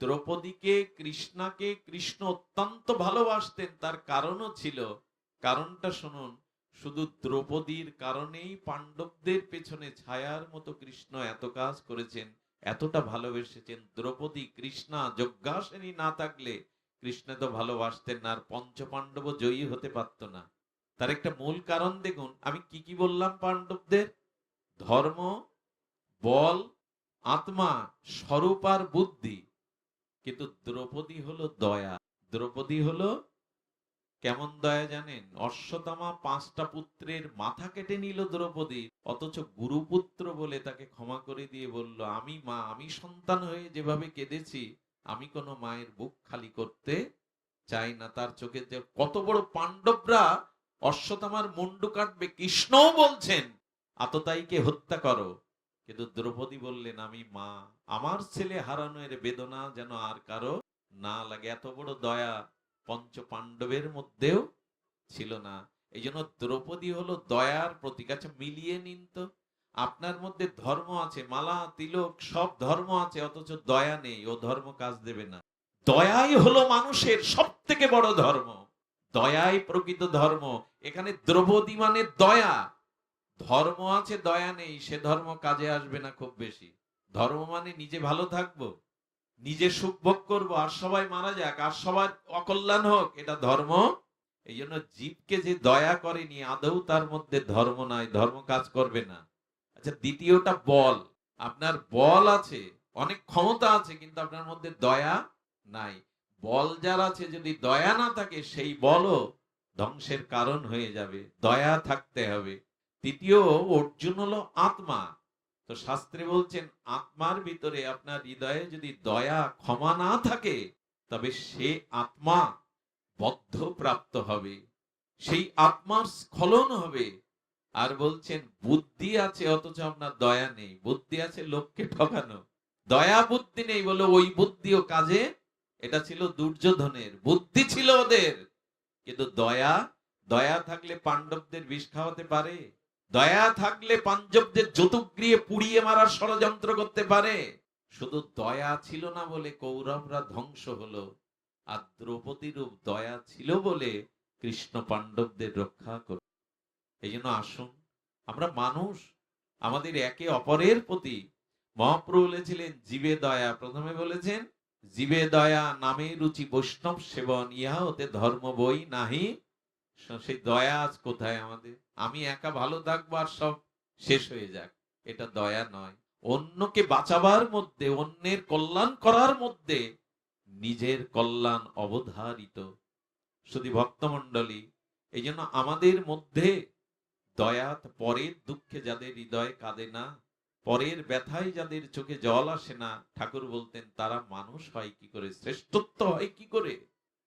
দ্রৌপদীকে, কৃষ্ণাকে কৃষ্ণ অত্যন্ত ভালোবাসতেন। তার কারণও ছিল, কারণটা শুনুন। শুধু দ্রৌপদীর কারণেই পাণ্ডবদের পেছনে ছায়ার মতো কৃষ্ণ এত কাজ করেছেন, এতটা ভালোবেসেছেন। দ্রৌপদী, কৃষ্ণা, যজ্ঞাসিনী না থাকলে কৃষ্ণ তো ভালোবাসতেন না, আর পঞ্চপাণ্ডব জয়ী হতে পারত না। তার একটা মূল কারণ দেখুন, আমি কি কি বললাম পাণ্ডবদের? ধর্ম, বল, আত্মা, স্বরূপ আর বুদ্ধি। কিন্তু দ্রৌপদী হলো দয়া। দ্রৌপদী হলো কেমন দয়া জানেন? অশ্বত্থামা 5টা পুত্রের মাথা কেটে নিল দ্রৌপদী, অথচ গুরুপুত্র বলে তাকে ক্ষমা করে দিয়ে বলল, আমি মা, আমি সন্তান হয়ে যেভাবে কেঁদেছি, আমি কোনো মায়ের বুক খালি করতে চাই না। তার চোখে যে কত বড়! পাণ্ডবরা অশ্বত্থামার মুন্ডু কাটবে, কৃষ্ণও বলছেন আততায়ীকে হত্যা করো, কিন্তু দ্রৌপদী বললেন, আমি মা, আমার ছেলে হারানোর বেদনা যেন আর কারো না লাগে। এত বড় দয়া পঞ্চ পাণ্ডবের মধ্যেও ছিল না। এই জন্য দ্রৌপদী হলো দয়ার প্রতীক। আচ্ছা, মিলিয়ে নিন তো, আপনার মধ্যে ধর্ম আছে, মালা তিলক সব ধর্ম আছে, অথচ দয়া নেই, ও ধর্ম কাজ দেবে না। দয়াই হলো মানুষের সব থেকে বড় ধর্ম, দয়াই প্রকৃত ধর্ম। এখানে দ্রৌপদী মানে দয়া। ধর্ম আছে, দয়া নেই, সে ধর্ম কাজে আসবে না খুব বেশি। ধর্ম মানে নিজে ভালো থাকবো, নিজে সুখ ভোগ করবো, আর সবাই মারা যাক, আর সবার অকল্যাণ হোক, এটা ধর্ম। এই জন্য জীবকে যে দয়া করেনি, আদৌ তার মধ্যে ধর্ম নাই, ধর্ম কাজ করবে না। আচ্ছা, দ্বিতীয়টা বল। আপনার বল আছে, অনেক ক্ষমতা আছে, কিন্তু আপনার মধ্যে দয়া নাই। বল যার আছে, যদি দয়া না থাকে, সেই বলও ধ্বংসের কারণ হয়ে যাবে। দয়া থাকতে হবে। তৃতীয় অর্জুন হলো আত্মা। তো শাস্ত্রে বলছেন, আত্মার ভিতরে, আপনার হৃদয়ে যদি দয়া, ক্ষমা না থাকে, তবে সে আত্মা বদ্ধ প্রাপ্ত হবে, সেই আত্মার স্খলন হবে। আর বলছেন, বুদ্ধি আছে অথচ আপনার দয়া নেই। বুদ্ধি আছে লোককে ঠকানো, দয়া বুদ্ধি নেই বলে ওই বুদ্ধিও কাজে। এটা ছিল দুর্যোধনের বুদ্ধি, ছিল ওদের, কিন্তু দয়া, দয়া থাকলে পাণ্ডবদের বিষ খাওয়াতে পারে? দয়া থাকলে পাঞ্চবদের যতুগৃহে পুড়িয়ে মারার ষড়যন্ত্র করতে পারে? শুধু দয়া ছিল না বলে কৌরবরা ধ্বংস হলো, আর দ্রৌপদীরও দয়া ছিল বলে কৃষ্ণ পাণ্ডবদের রক্ষা করল। এই জন্য আসুন, আমরা মানুষ, আমাদের একে অপরের প্রতি, মহাপ্রভু বলেছিলেন জীবে দয়া। প্রথমে বলেছেন, জীবে দয়া নামে রুচি বৈষ্ণব সেবন, ইহা হতে ধর্ম বই নাহি। সেই দয়া আজ কোথায় আমাদের? আমি একা ভালো থাকবো আর সব শেষ হয়ে যাক, এটা দয়া নয়। অন্যকে বাঁচাবার মধ্যে, অন্যের কল্যাণ করার মধ্যে নিজের কল্যাণ অবধারিত। শুধু ভক্তমণ্ডলী, এই জন্য আমাদের মধ্যে দয়া, পরের দুঃখে যাদের হৃদয় কাঁদে না, পরের ব্যথায় যাদের চোখে জল আসে না, ঠাকুর বলতেন তারা মানুষ হয় কি করে, শ্রেষ্ঠত্ব হয় কি করে?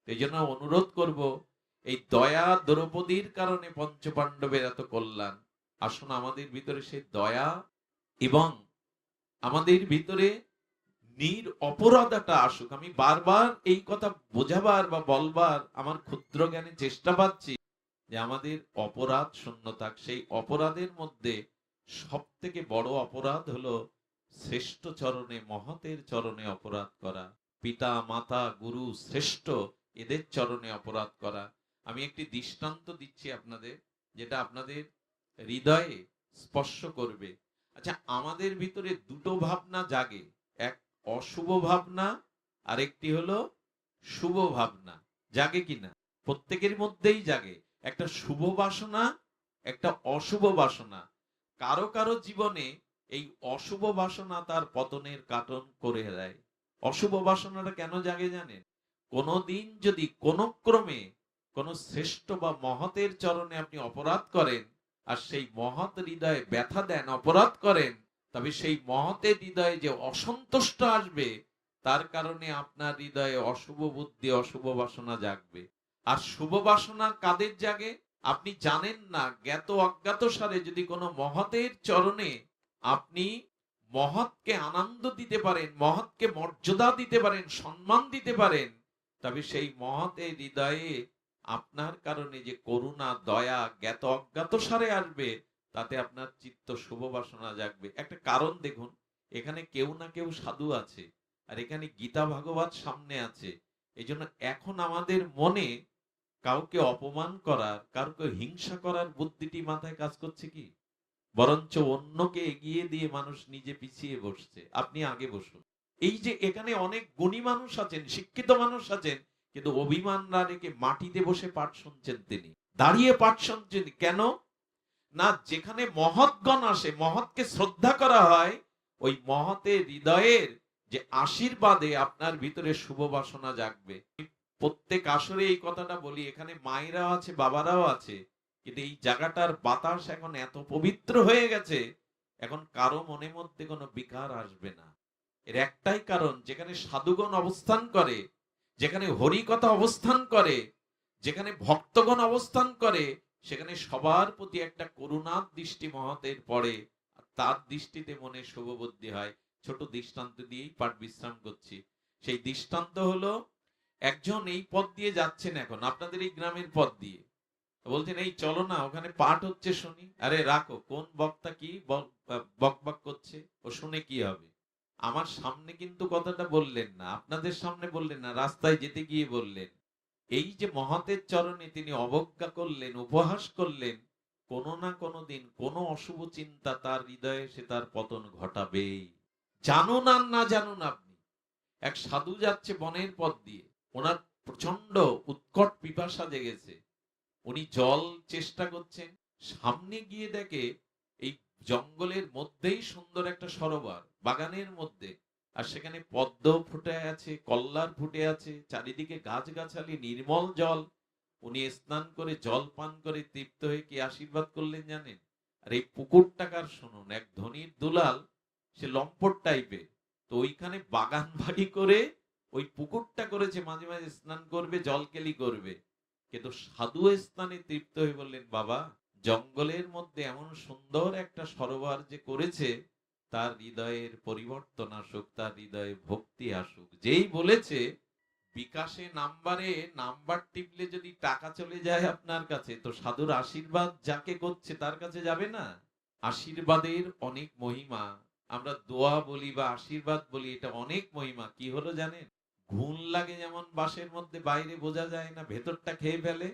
এই জন্য অনুরোধ করব, এই দয়া দ্রৌপদীর কারণে পঞ্চপাণ্ডবের এত কল্যাণ। আসুন আমাদের ভিতরে সেই দয়া এবং আমাদের ভিতরে অপরাধটা আসুক। আমি বারবার এই কথা বোঝাবার বা বলবার আমার ক্ষুদ্র জ্ঞানে চেষ্টা পাচ্ছি যে আমাদের অপরাধ শূন্য থাক। সেই অপরাধের মধ্যে সব থেকে বড় অপরাধ হলো শ্রেষ্ঠ চরণে, মহতের চরণে অপরাধ করা, পিতা মাতা গুরু শ্রেষ্ঠ, এদের চরণে অপরাধ করা। আমি একটি দৃষ্টান্ত দিচ্ছি আপনাদের, যেটা আপনাদের হৃদয়ে স্পর্শ করবে। আচ্ছা, আমাদের ভিতরে দুটো ভাবনা জাগে, এক অশুভ ভাবনা, আর একটি হলো শুভ ভাবনা। জাগে কিনা? প্রত্যেকের মধ্যেই জাগে। একটা শুভ বাসনা, একটা অশুভ বাসনা। কারো কারো জীবনে এই অশুভ বাসনা তার পতনের কারণ করে দেয়। অশুভ বাসনাটা কেন জাগে জানেন? কোনদিন যদি কোন ক্রমে কোন শ্রেষ্ঠ বা মহতের চরণে আপনি অপরাধ করেন, আর সেই মহৎ হৃদয়ে ব্যথা দেন, অপরাধ করেন, তবে সেই মহতের হৃদয়ে যে অসন্তুষ্ট আসবে, তার কারণে আপনার হৃদয়ে অশুভ বুদ্ধি, অশুভ বাসনা জাগবে। আর শুভ বাসনা কাদের জাগে? আপনি জানেন না, জ্ঞাত অজ্ঞাত সারে যদি কোনো মহতের চরণে আপনি মহৎকে আনন্দ দিতে পারেন, মহৎকে মর্যাদা দিতে পারেন, সম্মান দিতে পারেন, তবে সেই মহতের হৃদয়ে আপনার কারণে যে করুণা, দয়া জ্ঞাত অজ্ঞাত সারে আসবে, তাতে আপনার চিত্ত শুভ বাসনা জাগবে। একটা কারণ দেখুন, এখানে কেউ না কেউ সাধু আছে, আর এখানে গীতা ভাগবত সামনে আছে। এই জন্য এখন আমাদের মনে কাউকে অপমান করার, কাউকে হিংসা করার বুদ্ধিটি মাথায় কাজ করছে কি? বরঞ্চ অন্যকে এগিয়ে দিয়ে মানুষ নিজে পিছিয়ে বসছে। আপনি আগে বসুন। এই যে এখানে অনেক গুণী মানুষ আছেন, শিক্ষিত মানুষ আছেন, কিন্তু অভিমান না রেখে মাটিতে বসে পাঠ শুনছেন, তিনি দাঁড়িয়ে পাঠ শুনছেন। কেন না? যেখানে মহৎগণ আসে, মহৎকে শ্রদ্ধা করা হয়, ওই মহতের হৃদয়ের যে আশীর্বাদে আপনার ভিতরে শুভ বাসনা জাগবে। প্রত্যেক আসরে এই কথাটা বলি, এখানে মায়েরাও আছে, বাবারাও আছে, কিন্তু এই জায়গাটার বাতাস এখন এত পবিত্র হয়ে গেছে, এখন কারো মনের মধ্যে কোনো বিকার আসবে না। এর একটাই কারণ, যেখানে সাধুগণ অবস্থান করে, যেখানে হরিকথা অবস্থান করে, যেখানে ভক্তগণ অবস্থান করে, সেখানে সবার প্রতি একটা করুণার দৃষ্টি মহতের পড়ে, আর তার দৃষ্টিতে মনে শুভ বুদ্ধি হয়। ছোট দৃষ্টান্ত দিয়েই পাঠ বিশ্রাম করছি। সেই দৃষ্টান্ত হলো, একজন এই পথ দিয়ে যাচ্ছেন, এখন আপনাদের এই গ্রামের পথ দিয়ে, বলছেন এই চলো না, ওখানে পাঠ হচ্ছে শুনি। আরে রাখো, কোন বক্তা কি বক বক করছে, ও শুনে কি হবে? আমার সামনে কিন্তু কথাটা বললেন না, আপনাদের সামনে বললেন না, রাস্তায় যেতে গিয়ে বললেন। এই যে মহতের চরণে তিনি অবজ্ঞা করলেন, উপহাস করলেন, কোনো না কোনো দিন কোনো অশুভ চিন্তা তার হৃদয়ে সে তার পতন ঘটাবেই। জানুন আর না জানুন আপনি, এক সাধু যাচ্ছে বনের পথ দিয়ে, ওনার প্রচন্ড উৎকট পিপাসা জেগেছে, উনি জল চেষ্টা করছেন, সামনে গিয়ে দেখে এই জঙ্গলের মধ্যেই সুন্দর একটা সরোবর, বাগানের মধ্যে, আর সেখানে পদ্ম ফুটে আছে, কল্লার ফুটে আছে, চারিদিকে গাছগাছালি, নির্মল জল। উনি স্নান করে জল পান করে তৃপ্ত হয়ে কি আশীর্বাদ করলেন জানেন? আর এই পুকুরটাকার শুনুন, এক ধনীর দুলাল, সে লম্পট টাইপের, তো ওইখানে বাগান বাড়ি করে ওই পুকুরটা করেছে, মাঝে মাঝে স্নান করবে, জল কেলি করবে। কিন্তু সাধু স্থানে তৃপ্ত হয়ে বললেন, বাবা, জঙ্গলের মধ্যে এমন সুন্দর একটা সরোবর যে করেছে, তার হৃদয়ের পরিবর্তন আসুক, তার হৃদয়ে ভক্তি আসুক। যেই বলেছে, বিকাশে নাম্বারে নাম্বার টিপলে যদি টাকা চলে যায় আপনার কাছে, তো সাধুর আশীর্বাদ যাকে করছে তার কাছে যাবে না? আশীর্বাদের অনেক মহিমা। আমরা দোয়া বলি বা আশীর্বাদ বলি, এটা অনেক মহিমা। কি হলো জানেন? ঘুণ লাগে যেমন বাঁশের মধ্যে, বাইরে বোঝা যায় না, ভেতরটা খেয়ে ফেলে,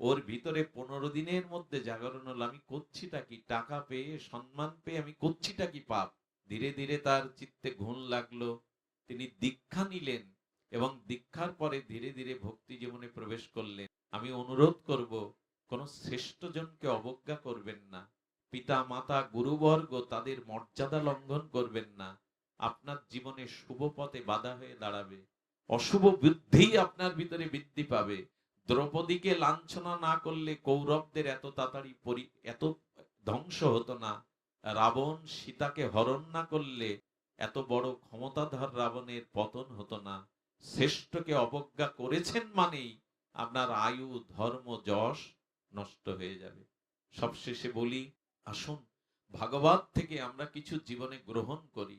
ওর ভিতরে 15 দিনের মধ্যে জাগরণ হলো, আমি করছিটা কি, টাকা পেয়ে সম্মান পেয়ে আমি করছিটা কি পাপ। ধীরে ধীরে তার চিত্তে ঘুণ লাগলো, তিনি দীক্ষা নিলেন, এবং দীক্ষার পরে ধীরে ধীরে ভক্তি জীবনে প্রবেশ করলেন। আমি অনুরোধ করব, কোন শ্রেষ্ঠ জনকে অবজ্ঞা করবেন না, পিতা মাতা গুরুবর্গ তাদের মর্যাদা লঙ্ঘন করবেন না। আপনার জীবনে শুভ পথে বাধা হয়ে দাঁড়াবে, অশুভ বুদ্ধি আপনার ভিতরে বৃদ্ধি পাবে। দ্রৌপদীকে লাঞ্ছনা না করলে কৌরবদের এত তাড়াতাড়ি এত ধ্বংস হতো না। রাবণ সীতাকে হরণ না করলে এত বড় ক্ষমতাধর রাবণের পতন হতো না। শ্রেষ্ঠকে অবজ্ঞা করেছেন মানেই আপনার আয়ু, ধর্ম, যশ নষ্ট হয়ে যাবে। সবশেষে বলি, আসুন ভাগবত থেকে আমরা কিছু জীবনে গ্রহণ করি,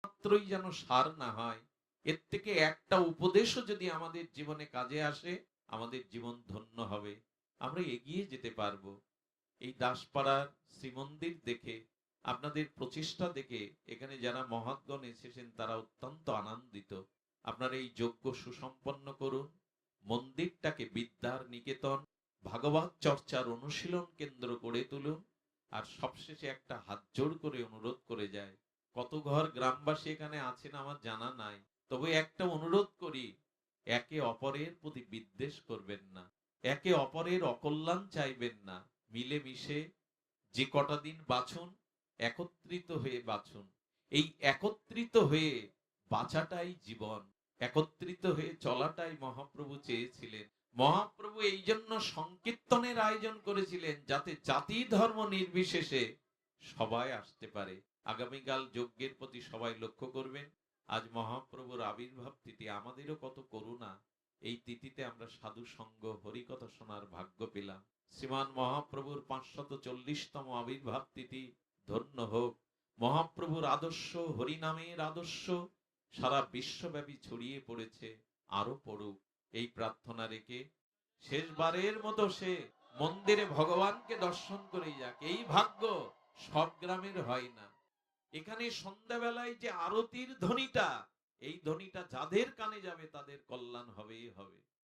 মাত্রই যেন সার না হয়। এর থেকে একটা উপদেশও যদি আমাদের জীবনে কাজে আসে, আমাদের জীবন ধন্য হবে, আমরা এগিয়ে যেতে পারবো। এই দাসপাড়ার শ্রীমন্দির দেখে, আপনাদের প্রচেষ্টা দেখে, এখানে যারা মহৎগণ এসেছেন তারা অত্যন্ত আনন্দিত। আপনারা এই যজ্ঞ সুসম্পন্ন করুন, মন্দিরটাকে বিদ্যার নিকেতন, ভাগবত চর্চার অনুশীলন কেন্দ্র করে তুলুন। আর সবশেষে একটা হাত জোড় করে অনুরোধ করে যায়, কত ঘর গ্রামবাসী এখানে আছেন আমার জানা নাই, তবে একটা অনুরোধ করি, একে অপরের প্রতি বিদ্বেষ করবেন না। একে অপরের অকল্যাণ চাইবেন না, মিলেমিশে যে কটা দিন বাঁচুন, একত্রিত হয়ে বাঁচুন। এই একত্রিত হয়ে বাঁচাটাই জীবন, একত্রিত হয়ে চলাটাই মহাপ্রভু চেয়েছিলেন। মহাপ্রভু এই জন্য সংকীর্তনের আয়োজন করেছিলেন, যাতে জাতি ধর্ম নির্বিশেষে সবাই আসতে পারে। আগামীকাল যজ্ঞের প্রতি সবাই লক্ষ্য করবেন। আজ মহাপ্রভুর আবির্ভাব তিথি, আমাদেরও কত করুণা, এই তিথিতে আমরা সাধু সঙ্গ হরিকথা শোনার ভাগ্য পেলাম। শ্রীমান মহাপ্রভুর 540তম আবির্ভাব তিথি ধন্য হোক। মহাপ্রভুর আদর্শ, হরিনামের আদর্শ সারা বিশ্বব্যাপী ছড়িয়ে পড়েছে, আরো পড়ুক এই প্রার্থনা রেখে শেষবারের মতো সে মন্দিরে ভগবানকে দর্শন করে যাক। এই ভাগ্য সব গ্রামের হয় না। এখানে সন্ধ্যাবেলায় যে আরতির ধ্বনিটা, এই ধ্বনিটা যাদের কানে যাবে তাদের কল্যাণ হবেই হবে।